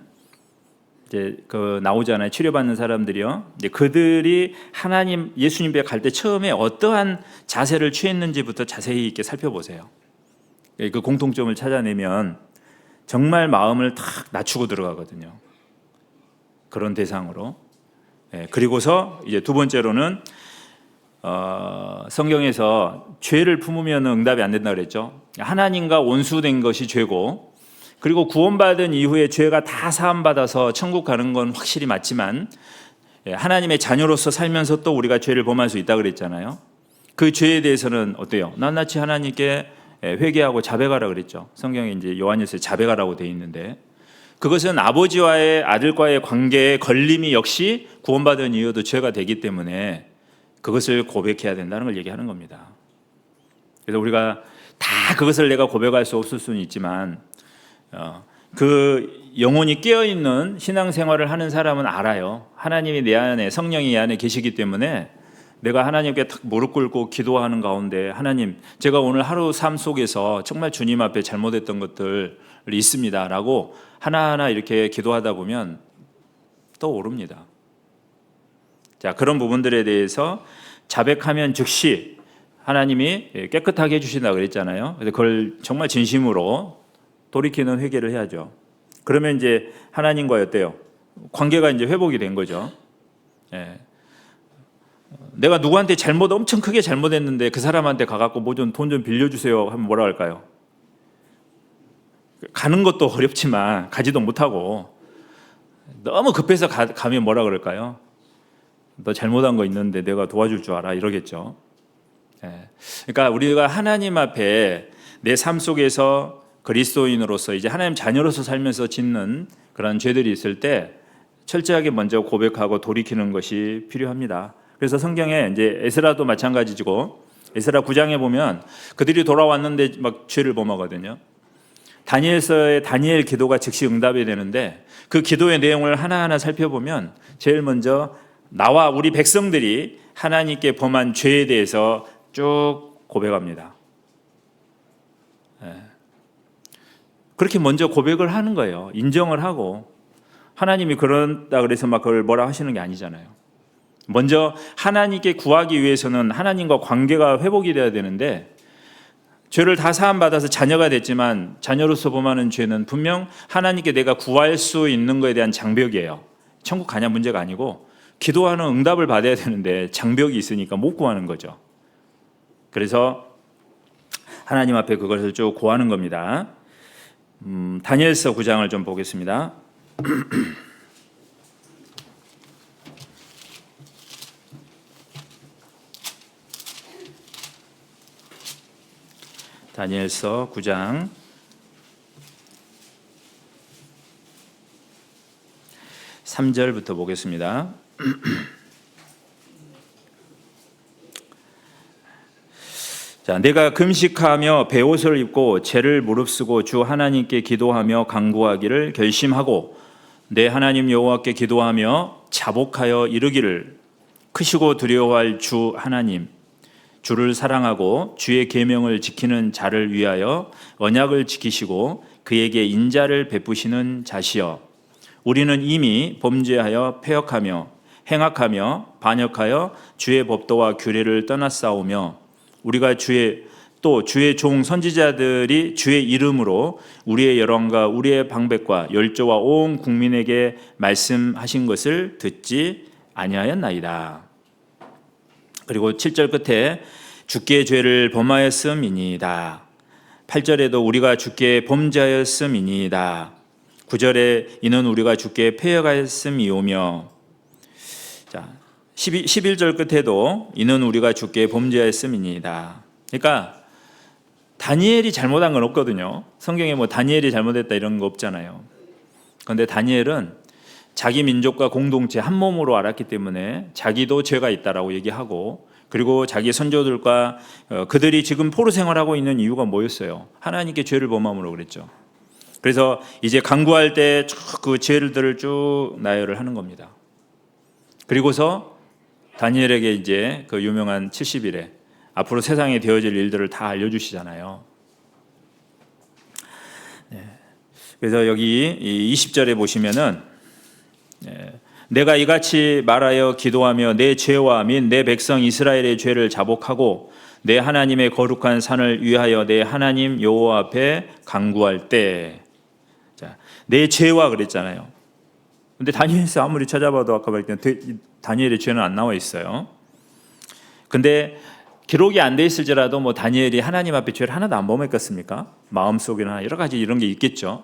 이제 그 나오잖아요. 치료받는 사람들이요. 이제 그들이 하나님, 예수님께 갈 때 처음에 어떠한 자세를 취했는지부터 자세히 이렇게 살펴보세요. 그 공통점을 찾아내면 정말 마음을 탁 낮추고 들어가거든요. 그런 대상으로. 그리고서 이제 두 번째로는 성경에서 죄를 품으면 응답이 안 된다 그랬죠. 하나님과 원수된 것이 죄고, 그리고 구원받은 이후에 죄가 다 사함받아서 천국 가는 건 확실히 맞지만 하나님의 자녀로서 살면서 또 우리가 죄를 범할 수 있다 그랬잖아요. 그 죄에 대해서는 어때요? 낱낱이 하나님께 회개하고 자백하라 그랬죠. 성경에 이제 요한일서에 자백하라고 되어 있는데, 그것은 아버지와의 아들과의 관계에 걸림이 역시 구원받은 이후에도 죄가 되기 때문에 그것을 고백해야 된다는 걸 얘기하는 겁니다. 그래서 우리가 다 그것을 내가 고백할 수 없을 수는 있지만 그 영혼이 깨어있는 신앙생활을 하는 사람은 알아요. 하나님이 내 안에, 성령이 내 안에 계시기 때문에 내가 하나님께 탁 무릎 꿇고 기도하는 가운데, 하나님, 제가 오늘 하루 삶 속에서 정말 주님 앞에 잘못했던 것들 있습니다 라고 하나하나 이렇게 기도하다 보면 떠오릅니다. 자, 그런 부분들에 대해서 자백하면 즉시 하나님이 깨끗하게 해주신다 그랬잖아요. 그래서 그걸 정말 진심으로 돌이키는 회개를 해야죠. 그러면 이제 하나님과 어때요? 관계가 이제 회복이 된 거죠. 내가 누구한테 엄청 크게 잘못했는데 그 사람한테 가갖고 돈 좀 빌려주세요 하면 뭐라 할까요? 가는 것도 어렵지만 가지도 못하고, 너무 급해서 가면 뭐라 그럴까요? 너 잘못한 거 있는데 내가 도와줄 줄 알아, 이러겠죠. 그러니까 우리가 하나님 앞에 내 삶 속에서 그리스도인으로서 이제 하나님 자녀로서 살면서 짓는 그런 죄들이 있을 때 철저하게 먼저 고백하고 돌이키는 것이 필요합니다. 그래서 성경에 이제 에스라도 마찬가지고 에스라 9장에 보면 그들이 돌아왔는데 막 죄를 범하거든요. 다니엘서의 다니엘 기도가 즉시 응답이 되는데 그 기도의 내용을 하나하나 살펴보면 제일 먼저 나와 우리 백성들이 하나님께 범한 죄에 대해서 쭉 고백합니다. 그렇게 먼저 고백을 하는 거예요. 인정을 하고 하나님이 그런다 그래서 막 그걸 뭐라 하시는 게 아니잖아요. 먼저 하나님께 구하기 위해서는 하나님과 관계가 회복이 돼야 되는데 죄를 다 사함받아서 자녀가 됐지만 자녀로서 범하는 죄는 분명 하나님께 내가 구할 수 있는 것에 대한 장벽이에요. 천국 가냐 문제가 아니고 기도하는 응답을 받아야 되는데 장벽이 있으니까 못 구하는 거죠. 그래서 하나님 앞에 그것을 쭉 구하는 겁니다. 다니엘서 9장을 좀 보겠습니다. 다니엘서 9장 3절부터 보겠습니다. 자, 내가 금식하며 베옷을 입고 죄를 무릅쓰고 주 하나님께 기도하며 간구하기를 결심하고 내 하나님 여호와께 기도하며 자복하여 이르기를 크시고 두려워할 주 하나님 주를 사랑하고 주의 계명을 지키는 자를 위하여 언약을 지키시고 그에게 인자를 베푸시는 자시여 우리는 이미 범죄하여 패역하며 행악하며 반역하여 주의 법도와 규례를 떠났사오며 우리가 주의 종 선지자들이 주의 이름으로 우리의 열왕과 우리의 방백과 열조와 온 국민에게 말씀하신 것을 듣지 아니하였나이다. 그리고 7절 끝에 주께 죄를 범하였음이니이다. 8절에도 우리가 주께 범죄하였음이니이다. 9절에 이는 우리가 주께 패역하였음이오며 11절 끝에도 이는 우리가 주께 범죄하였음이니이다. 그러니까 다니엘이 잘못한 건 없거든요. 성경에 뭐 다니엘이 잘못했다 이런 거 없잖아요. 그런데 다니엘은 자기 민족과 공동체 한 몸으로 알았기 때문에 자기도 죄가 있다라고 얘기하고 그리고 자기 선조들과 그들이 지금 포로 생활하고 있는 이유가 뭐였어요? 하나님께 죄를 범함으로 그랬죠. 그래서 이제 간구할 때 그 죄들을 쭉 나열을 하는 겁니다. 그리고서 다니엘에게 이제 그 유명한 70일에 앞으로 세상에 되어질 일들을 다 알려주시잖아요. 그래서 여기 20절에 보시면은 내가 이같이 말하여 기도하며 내 죄와 및 내 백성 이스라엘의 죄를 자복하고 내 하나님의 거룩한 산을 위하여 내 하나님 여호와 앞에 간구할 때, 내 죄와 그랬잖아요. 근데 다니엘서 아무리 찾아봐도 아까 말했던 다니엘의 죄는 안 나와 있어요. 근데 기록이 안 돼 있을지라도 뭐 다니엘이 하나님 앞에 죄를 하나도 안 범했겠습니까? 마음속에나 여러 가지 이런 게 있겠죠.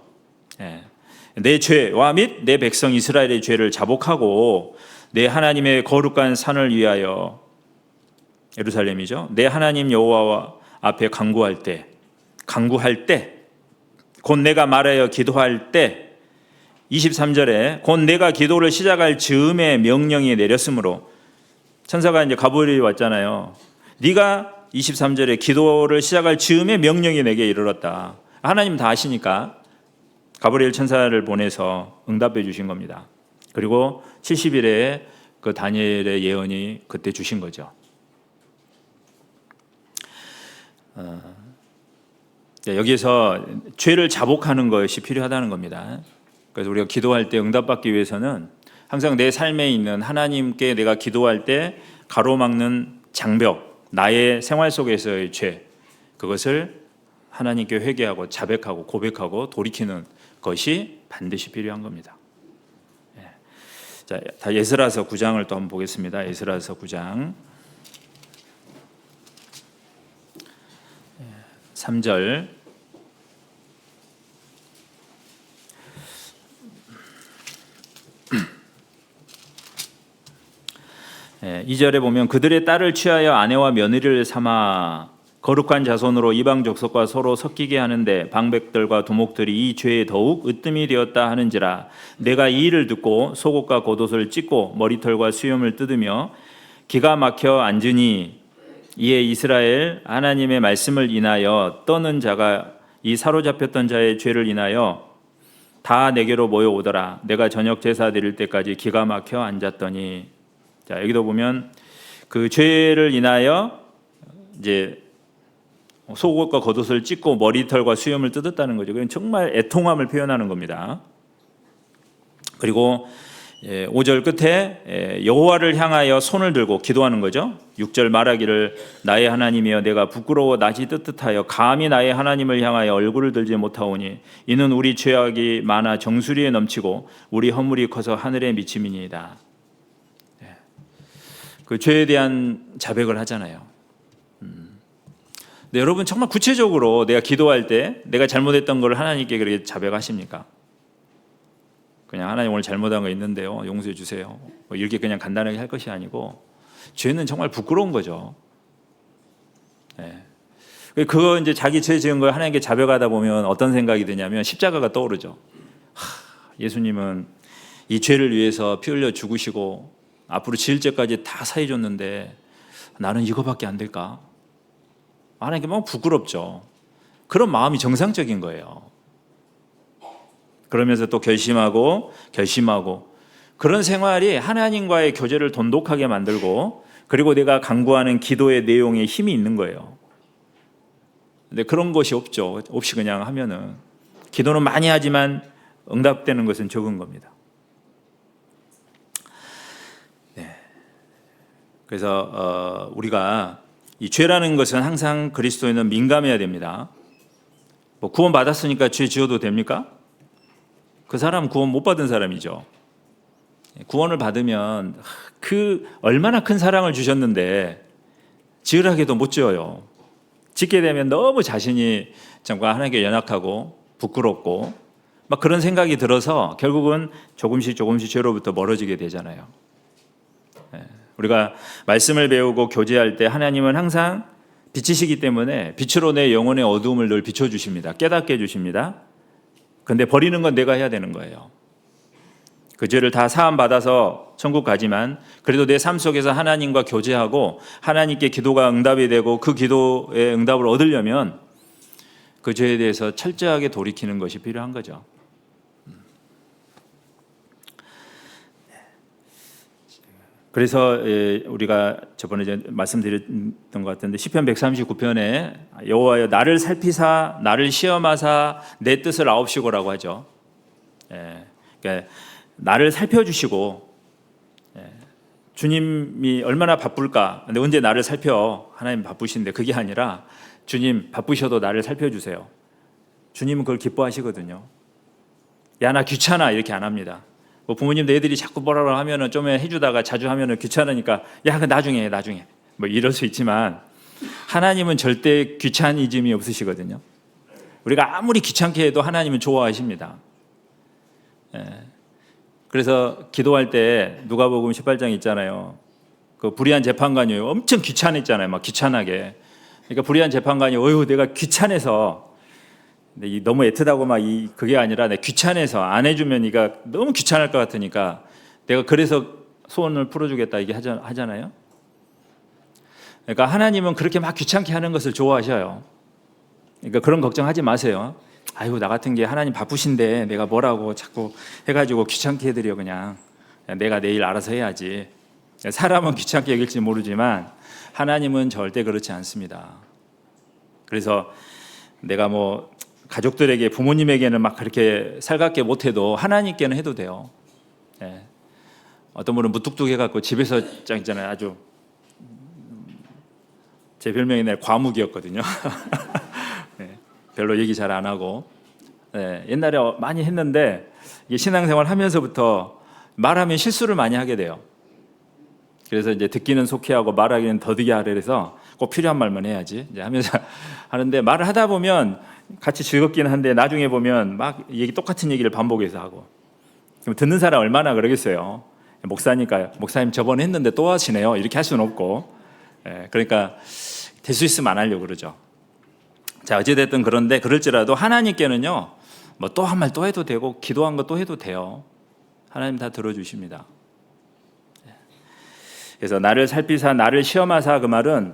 내 죄와 및 내 백성 이스라엘의 죄를 자복하고 내 하나님의 거룩한 산을 위하여 예루살렘이죠. 내 하나님 여호와 앞에 간구할 때 곧 내가 말하여 기도할 때 23절에 곧 내가 기도를 시작할 즈음에 명령이 내렸으므로 천사가 이제 가브리엘이 왔잖아요. 네가 23절에 기도를 시작할 즈음에 명령이 내게 이르렀다. 하나님 다 아시니까 가브리엘 천사를 보내서 응답해 주신 겁니다. 그리고 70일에 그 다니엘의 예언이 그때 주신 거죠. 여기서 죄를 자복하는 것이 필요하다는 겁니다. 그래서 우리가 기도할 때 응답받기 위해서는 항상 내 삶에 있는 하나님께 내가 기도할 때 가로막는 장벽, 나의 생활 속에서의 죄, 그것을 하나님께 회개하고 자백하고 고백하고 돌이키는 것이 반드시 필요한 겁니다. 자, 다 에스라서 9장을 또 한번 보겠습니다. 에스라서 9장 3절 예, 2절에 보면 그들의 딸을 취하여 아내와 며느리를 삼아 거룩한 자손으로 이방 족속과 서로 섞이게 하는데 방백들과 두목들이 이 죄에 더욱 으뜸이 되었다 하는지라. 내가 이 일을 듣고 속옷과 겉옷을 찢고 머리털과 수염을 뜯으며 기가 막혀 앉으니 이에 이스라엘 하나님의 말씀을 인하여 떠는 자가 이 사로잡혔던 자의 죄를 인하여 다 내게로 모여오더라. 내가 저녁 제사 드릴 때까지 기가 막혀 앉았더니. 자, 여기도 보면 그 죄를 인하여 이제 속옷과 겉옷을 찢고 머리털과 수염을 뜯었다는 거죠. 그건 정말 애통함을 표현하는 겁니다. 그리고 5절 끝에 여호와를 향하여 손을 들고 기도하는 거죠. 6절 말하기를 나의 하나님이여 내가 부끄러워 낯이 뜨뜻하여 감히 나의 하나님을 향하여 얼굴을 들지 못하오니 이는 우리 죄악이 많아 정수리에 넘치고 우리 허물이 커서 하늘에 미침이니이다. 그 죄에 대한 자백을 하잖아요. 네, 여러분 정말 구체적으로 내가 기도할 때 내가 잘못했던 걸 하나님께 그렇게 자백하십니까? 그냥 하나님 오늘 잘못한 거 있는데요, 용서해 주세요, 뭐 이렇게 그냥 간단하게 할 것이 아니고 죄는 정말 부끄러운 거죠. 네. 그거 이제 자기 죄 지은 걸 하나님께 자백하다 보면 어떤 생각이 드냐면 십자가가 떠오르죠. 예수님은 이 죄를 위해서 피 흘려 죽으시고 앞으로 지을 죄까지 다 사해 줬는데 나는 이거밖에 안 될까? 하나님께 막 부끄럽죠. 그런 마음이 정상적인 거예요. 그러면서 또 결심하고 그런 생활이 하나님과의 교제를 돈독하게 만들고 그리고 내가 강구하는 기도의 내용에 힘이 있는 거예요. 근데 그런 것이 없죠. 없이 그냥 하면은 기도는 많이 하지만 응답되는 것은 적은 겁니다. 네. 그래서 우리가 이 죄라는 것은 항상 그리스도인은 민감해야 됩니다. 뭐 구원 받았으니까 죄 지어도 됩니까? 그 사람은 구원 못 받은 사람이죠. 구원을 받으면 그 얼마나 큰 사랑을 주셨는데 지으라게도 못 지어요. 짓게 되면 너무 자신이 정말 하나님께 연약하고 부끄럽고 막 그런 생각이 들어서 결국은 조금씩 죄로부터 멀어지게 되잖아요. 우리가 말씀을 배우고 교제할 때 하나님은 항상 빛이시기 때문에 빛으로 내 영혼의 어두움을 늘 비춰주십니다. 깨닫게 해주십니다. 근데 버리는 건 내가 해야 되는 거예요. 그 죄를 다 사함 받아서 천국 가지만 그래도 내 삶 속에서 하나님과 교제하고 하나님께 기도가 응답이 되고 그 기도의 응답을 얻으려면 그 죄에 대해서 철저하게 돌이키는 것이 필요한 거죠. 그래서 우리가 저번에 말씀드렸던 것 같은데 시편 139편에 여호와여 나를 살피사 나를 시험하사 내 뜻을 아옵시고라고 하죠. 그러니까 나를 살펴주시고 주님이 얼마나 바쁠까? 근데 언제 나를 살펴? 하나님 바쁘신데 그게 아니라 주님 바쁘셔도 나를 살펴주세요. 주님은 그걸 기뻐하시거든요. 야 나 귀찮아 이렇게 안 합니다. 뭐 부모님도 애들이 자꾸 뭐라고 하면은 좀 해주다가 자주 하면은 귀찮으니까 야 그 나중에 뭐 이럴 수 있지만 하나님은 절대 귀차니즘이 없으시거든요. 우리가 아무리 귀찮게 해도 하나님은 좋아하십니다. 그래서 기도할 때 누가복음 18장 있잖아요. 그 불의한 재판관이 엄청 귀찮았잖아요. 막 귀찮게. 그러니까 불의한 재판관이 어휴 내가 귀찮아서 너무 애틋하고 막 그게 아니라 내가 귀찮아서 안 해주면 네가 너무 귀찮을 것 같으니까 내가 그래서 소원을 풀어주겠다 이게 하잖아요. 그러니까 하나님은 그렇게 막 귀찮게 하는 것을 좋아하셔요. 그러니까 그런 걱정하지 마세요. 아이고 나 같은 게 하나님 바쁘신데 내가 뭐라고 자꾸 해가지고 귀찮게 해드려 그냥 내가 내일 알아서 해야지. 사람은 귀찮게 여길지 모르지만 하나님은 절대 그렇지 않습니다. 그래서 내가 뭐 가족들에게 부모님에게는 막 그렇게 살갑게 못해도 하나님께는 해도 돼요. 어떤 분은 무뚝뚝해갖고 집에서 있잖아요. 아주 제 별명이 과묵이었거든요. 별로 얘기 잘 안 하고 옛날에 많이 했는데 신앙생활 하면서부터 말하면 실수를 많이 하게 돼요. 그래서 이제 듣기는 속히하고 말하기는 더디게 하려 해서 꼭 필요한 말만 해야지 이제 하면서 하는데 말을 하다 보면 같이 즐겁긴 한데 나중에 보면 막 똑같은 얘기를 반복해서 하고 그럼 듣는 사람 얼마나 그러겠어요. 목사님 저번에 했는데 또 하시네요. 이렇게 할 수는 없고 그러니까 될 수 있으면 안 하려고 그러죠. 자, 어찌됐든 그런데 그럴지라도 하나님께는요, 뭐 또 한 말 또 해도 되고 기도한 거 또 해도 돼요. 하나님 다 들어주십니다. 그래서 나를 살피사 나를 시험하사, 그 말은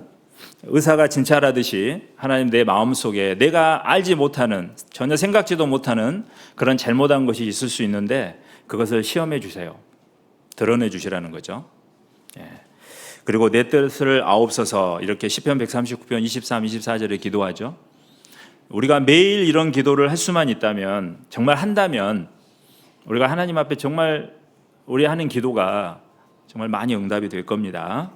의사가 진찰하듯이 하나님 내 마음속에 내가 알지 못하는, 전혀 생각지도 못하는 그런 잘못한 것이 있을 수 있는데 그것을 시험해 주세요. 드러내 주시라는 거죠. 그리고 내 뜻을 아옵소서, 이렇게 시편 139편 23, 24절에 기도하죠. 우리가 매일 이런 기도를 할 수만 있다면, 정말 한다면 우리가 하나님 앞에 정말 우리 하는 기도가 정말 많이 응답이 될 겁니다.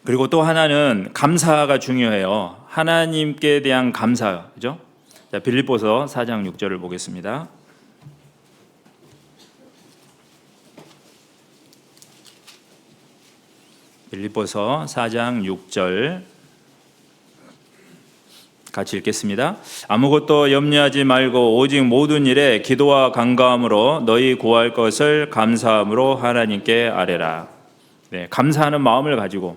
그리고 또 하나는 감사가 중요해요. 하나님께 대한 감사, 그죠? 자, 빌립보서 4장 6절을 보겠습니다. 빌립보서 4장 6절 같이 읽겠습니다. 아무것도 염려하지 말고 오직 모든 일에 기도와 간구함으로 너희 구할 것을 감사함으로 하나님께 아뢰라. 네, 감사하는 마음을 가지고.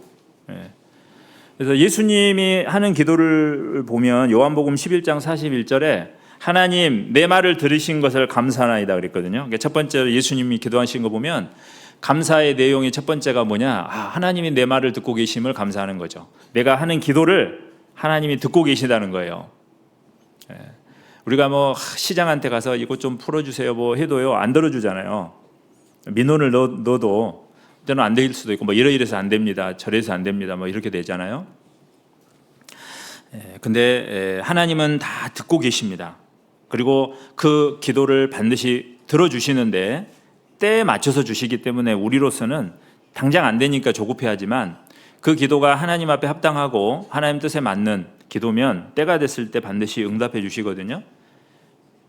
그래서 예수님이 하는 기도를 보면 요한복음 11장 41절에 하나님 내 말을 들으신 것을 감사하나이다 그랬거든요. 그러니까 첫 번째로 예수님이 기도하신 거 보면 감사의 내용이 첫 번째가 뭐냐? 하나님이 내 말을 듣고 계심을 감사하는 거죠. 내가 하는 기도를 하나님이 듣고 계시다는 거예요. 우리가 뭐 시장한테 가서 이것 좀 풀어주세요 뭐 해도요, 안 들어주잖아요. 민원을 넣어도 때는 안 될 수도 있고, 뭐 이래서 안 됩니다, 저래서 안 됩니다, 뭐 이렇게 되잖아요. 근데 하나님은 다 듣고 계십니다. 그리고 그 기도를 반드시 들어주시는데 때에 맞춰서 주시기 때문에 우리로서는 당장 안 되니까 조급해하지만 그 기도가 하나님 앞에 합당하고 하나님 뜻에 맞는 기도면 때가 됐을 때 반드시 응답해 주시거든요.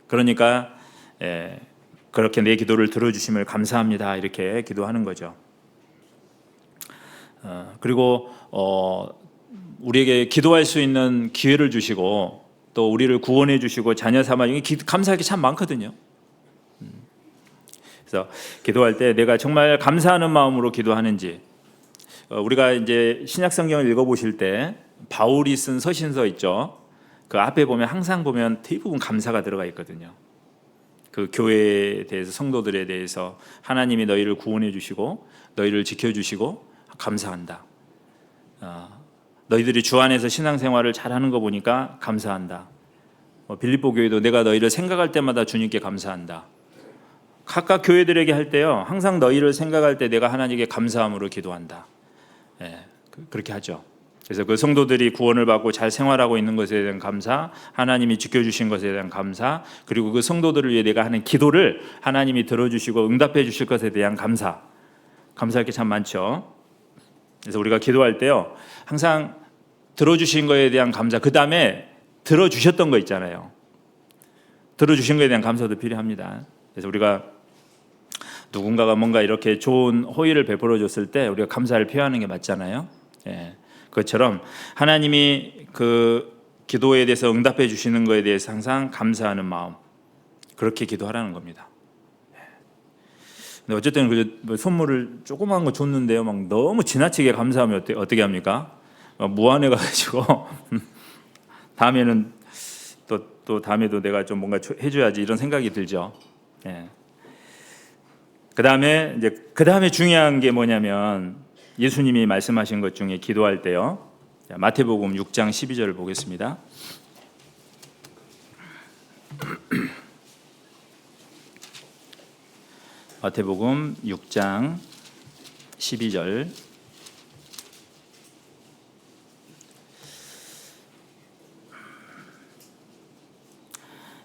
그러니까 그렇게 내 기도를 들어주심을 감사합니다, 이렇게 기도하는 거죠. 그리고 우리에게 기도할 수 있는 기회를 주시고 또 우리를 구원해 주시고 자녀 삼아, 감사할 게 참 많거든요. 그래서 기도할 때 내가 정말 감사하는 마음으로 기도하는지, 우리가 이제 신약 성경을 읽어보실 때 바울이 쓴 서신서 있죠. 그 앞에 보면 항상 보면 대부분 감사가 들어가 있거든요. 그 교회에 대해서, 성도들에 대해서 하나님이 너희를 구원해 주시고 너희를 지켜주시고 감사한다. 너희들이 주 안에서 신앙생활을 잘하는 거 보니까 감사한다. 빌립보 교회도 내가 너희를 생각할 때마다 주님께 감사한다. 각각 교회들에게 할 때요, 항상 너희를 생각할 때 내가 하나님께 감사함으로 기도한다. 그렇게 하죠. 그래서 그 성도들이 구원을 받고 잘 생활하고 있는 것에 대한 감사, 하나님이 지켜주신 것에 대한 감사, 그리고 그 성도들을 위해 내가 하는 기도를 하나님이 들어주시고 응답해 주실 것에 대한 감사, 감사할 게 참 많죠. 그래서 우리가 기도할 때요, 항상 들어주신 것에 대한 감사, 그 다음에 들어주셨던 거 있잖아요. 들어주신 것에 대한 감사도 필요합니다. 그래서 우리가 누군가가 뭔가 이렇게 좋은 호의를 베풀어 줬을 때 우리가 감사를 표하는 게 맞잖아요. 그것처럼 하나님이 그 기도에 대해서 응답해 주시는 것에 대해서 항상 감사하는 마음, 그렇게 기도하라는 겁니다. 근데 어쨌든 그 선물을 조그마한 거 줬는데요, 막 너무 지나치게 감사하면 어떻게 합니까? 무안해 가지고 다음에는 또 다음에도 내가 좀 뭔가 해줘야지, 이런 생각이 들죠. 그 다음에 중요한 게 뭐냐면 예수님이 말씀하신 것 중에 기도할 때요. 마태복음 6장 12절을 보겠습니다. 마태복음 6장 12절.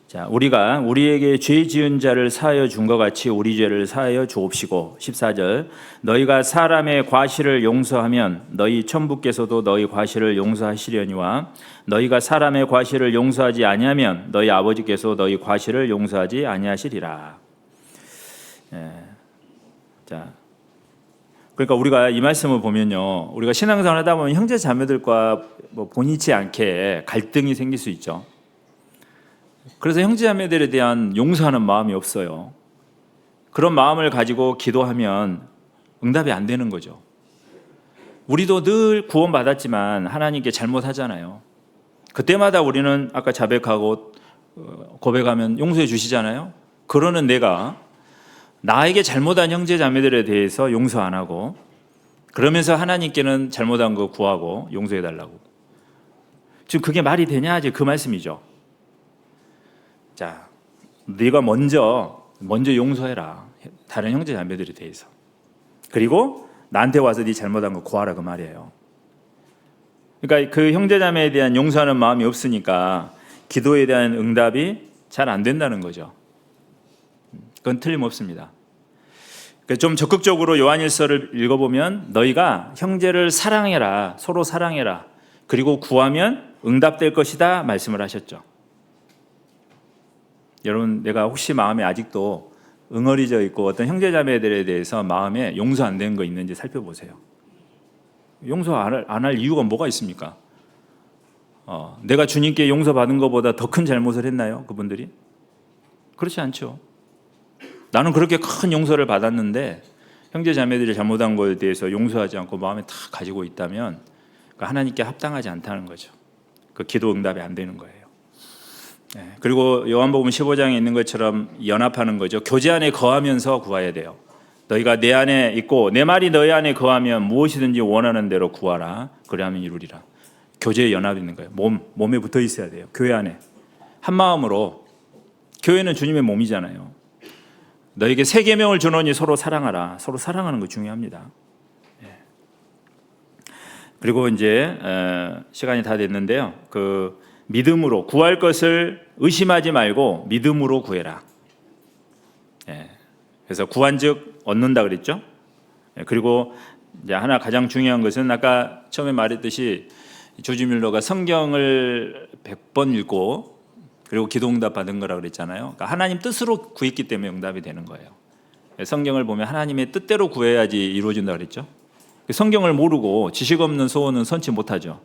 자, 우리가 우리에게 죄 지은 자를 사하여 준 것 같이 우리 죄를 사하여 주옵시고. 14절. 너희가 사람의 과실을 용서하면 너희 천부께서도 너희 과실을 용서하시려니와 너희가 사람의 과실을 용서하지 아니하면 너희 아버지께서 너희 과실을 용서하지 아니하시리라. 자, 그러니까 우리가 이 말씀을 보면요, 우리가 신앙생활 하다 보면 형제 자매들과 뭐 본의치 않게 갈등이 생길 수 있죠. 그래서 형제자매들에 대한 용서하는 마음이 없어요. 그런 마음을 가지고 기도하면 응답이 안 되는 거죠. 우리도 늘 구원받았지만 하나님께 잘못하잖아요. 그때마다 우리는 아까 자백하고 고백하면 용서해 주시잖아요. 그러는 내가 나에게 잘못한 형제 자매들에 대해서 용서 안 하고 그러면서 하나님께는 잘못한 거 구하고 용서해 달라고. 지금 그게 말이 되냐? 이제 그 말씀이죠. 자, 네가 먼저 용서해라. 다른 형제 자매들에 대해서. 그리고 나한테 와서 네 잘못한 거 구하라 그 말이에요. 그러니까 그 형제 자매에 대한 용서하는 마음이 없으니까 기도에 대한 응답이 잘 안 된다는 거죠. 그건 틀림없습니다. 그러니까 좀 적극적으로 요한일서를 읽어보면 너희가 형제를 사랑해라, 서로 사랑해라. 그리고 구하면 응답될 것이다 말씀을 하셨죠. 여러분, 내가 혹시 마음에 아직도 응어리져 있고 어떤 형제자매들에 대해서 마음에 용서 안 되는 거 있는지 살펴보세요. 용서 안 할 이유가 뭐가 있습니까? 내가 주님께 용서받은 것보다 더 큰 잘못을 했나요? 그분들이? 그렇지 않죠. 나는 그렇게 큰 용서를 받았는데 형제자매들이 잘못한 것에 대해서 용서하지 않고 마음에 다 가지고 있다면 하나님께 합당하지 않다는 거죠. 그 기도 응답이 안 되는 거예요. 그리고 요한복음 15장에 있는 것처럼 연합하는 거죠. 교제 안에 거하면서 구해야 돼요. 너희가 내 안에 있고 내 말이 너희 안에 거하면 무엇이든지 원하는 대로 구하라. 그리하면 이루리라. 교제에 연합이 있는 거예요. 몸에 붙어 있어야 돼요. 교회 안에 한 마음으로. 교회는 주님의 몸이잖아요. 너에게 새 계명을 주노니 서로 사랑하라. 서로 사랑하는 거 중요합니다. 그리고 이제 시간이 다 됐는데요. 그 믿음으로 구할 것을 의심하지 말고 믿음으로 구해라. 그래서 구한즉 얻는다 그랬죠. 그리고 이제 하나 가장 중요한 것은 아까 처음에 말했듯이 조지 뮬러가 성경을 100번 읽고 그리고 기도 응답 받은 거라고 그랬잖아요. 그러니까 하나님 뜻으로 구했기 때문에 응답이 되는 거예요. 성경을 보면 하나님의 뜻대로 구해야지 이루어진다 그랬죠. 성경을 모르고 지식 없는 소원은 선치 못하죠.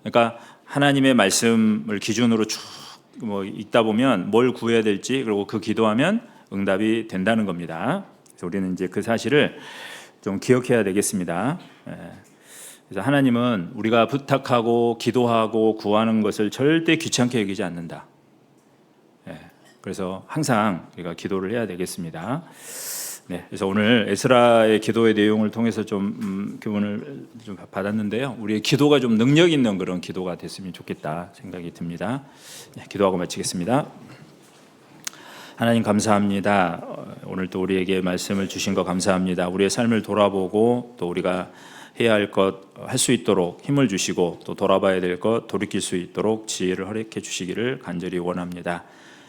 그러니까 하나님의 말씀을 기준으로 쭉 읽다 보면 뭘 구해야 될지 그리고 그 기도하면 응답이 된다는 겁니다. 그래서 우리는 이제 그 사실을 좀 기억해야 되겠습니다. 그래서 하나님은 우리가 부탁하고 기도하고 구하는 것을 절대 귀찮게 여기지 않는다. 그래서 항상 우리가 기도를 해야 되겠습니다. 그래서 오늘 에스라의 기도의 내용을 통해서 좀 교훈을 좀 받았는데요. 우리의 기도가 좀 능력 있는 그런 기도가 됐으면 좋겠다 생각이 듭니다. 기도하고 마치겠습니다. 하나님 감사합니다. 오늘 또 우리에게 말씀을 주신 거 감사합니다. 우리의 삶을 돌아보고 또 우리가 해야 할 것 할 수 있도록 힘을 주시고 또 돌아봐야 될 것 돌이킬 수 있도록 지혜를 허락해 주시기를 간절히 원합니다.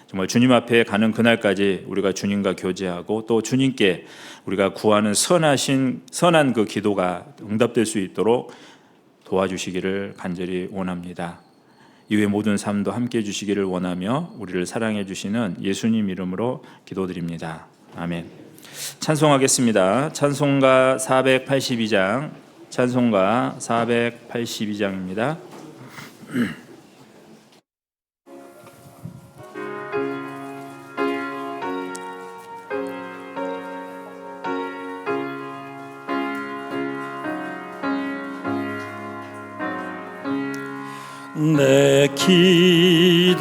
정말 주님 앞에 가는 그날까지 우리가 주님과 교제하고 또 주님께 우리가 구하는 선한 그 기도가 응답될 수 있도록 도와주시기를 간절히 원합니다. 이후의 모든 삶도 함께해 주시기를 원하며 우리를 사랑해 주시는 예수님 이름으로 기도드립니다. 아멘. 찬송하겠습니다. 찬송가 482장, 찬송가 482장입니다. 내 기도하는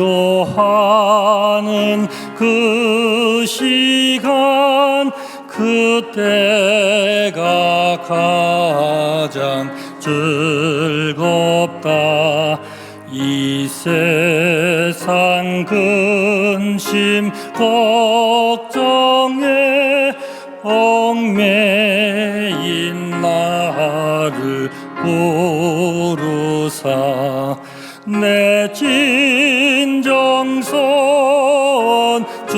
그 시간 그때가 가장 즐겁다. 이 세상 근심 걱정에 얽매인 나를 부르사 내 진정선 주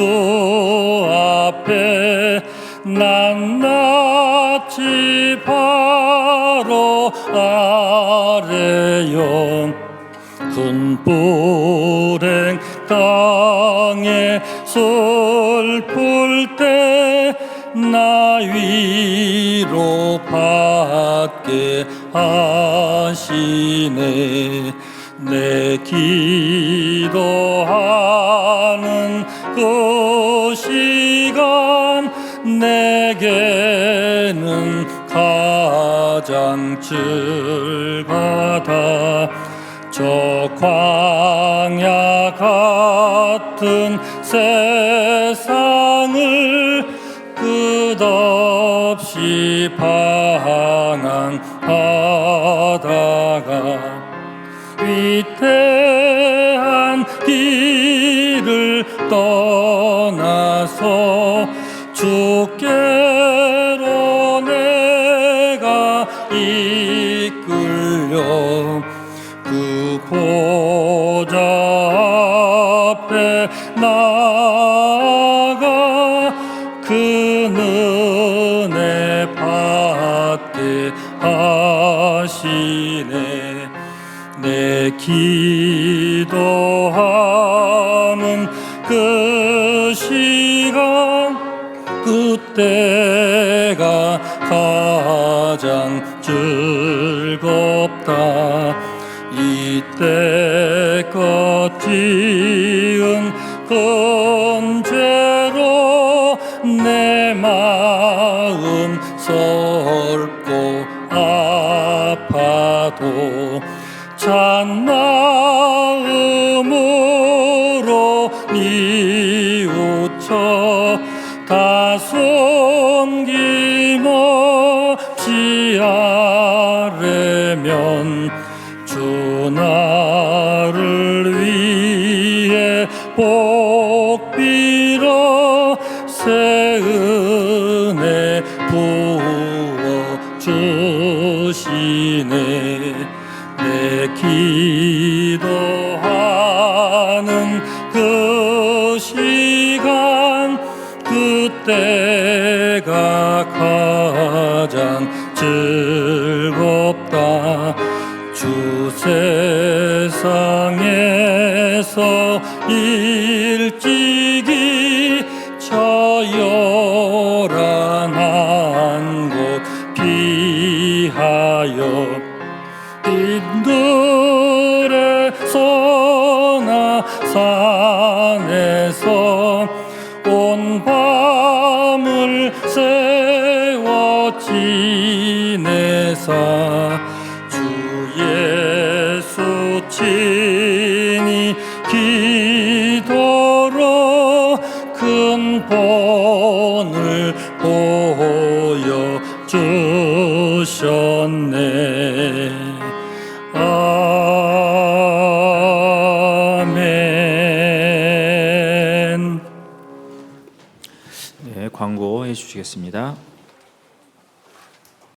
앞에 낱낱이 바로 아래요. 큰 불행 땅에 슬플 때 나 위로 받게 하시네. 내 기도하는 그 시간 내게는 가장 가장줄 가다 저 광야 같은 세상을 끝없이 방황하다가 위태한 길을 떠나서 주께로 내가 이끌려 그 보좌 앞에 나아가 그 은혜 받게 하시네. 내 기도하는 그 시간 그때가 가장 즐겁다. 이때껏 지은 건죄로 내 마음 설고 아파도 찬 마음으로 뉘우쳐 다 숨김없이 아뢰면 주 나를 위해 복 빌어 새 은혜 부어 주시네. 내 기도하는 그 시간 그때가 가장 즐겁다. 주 세상에서 일찍이 저 요란한 곳 피하여 빈들에서나 산에서 온 밤을 세워 지내사 주 예수 친히 기도로 큰 본을 보여주셨네. 아멘. 네, 광고해 주시겠습니다.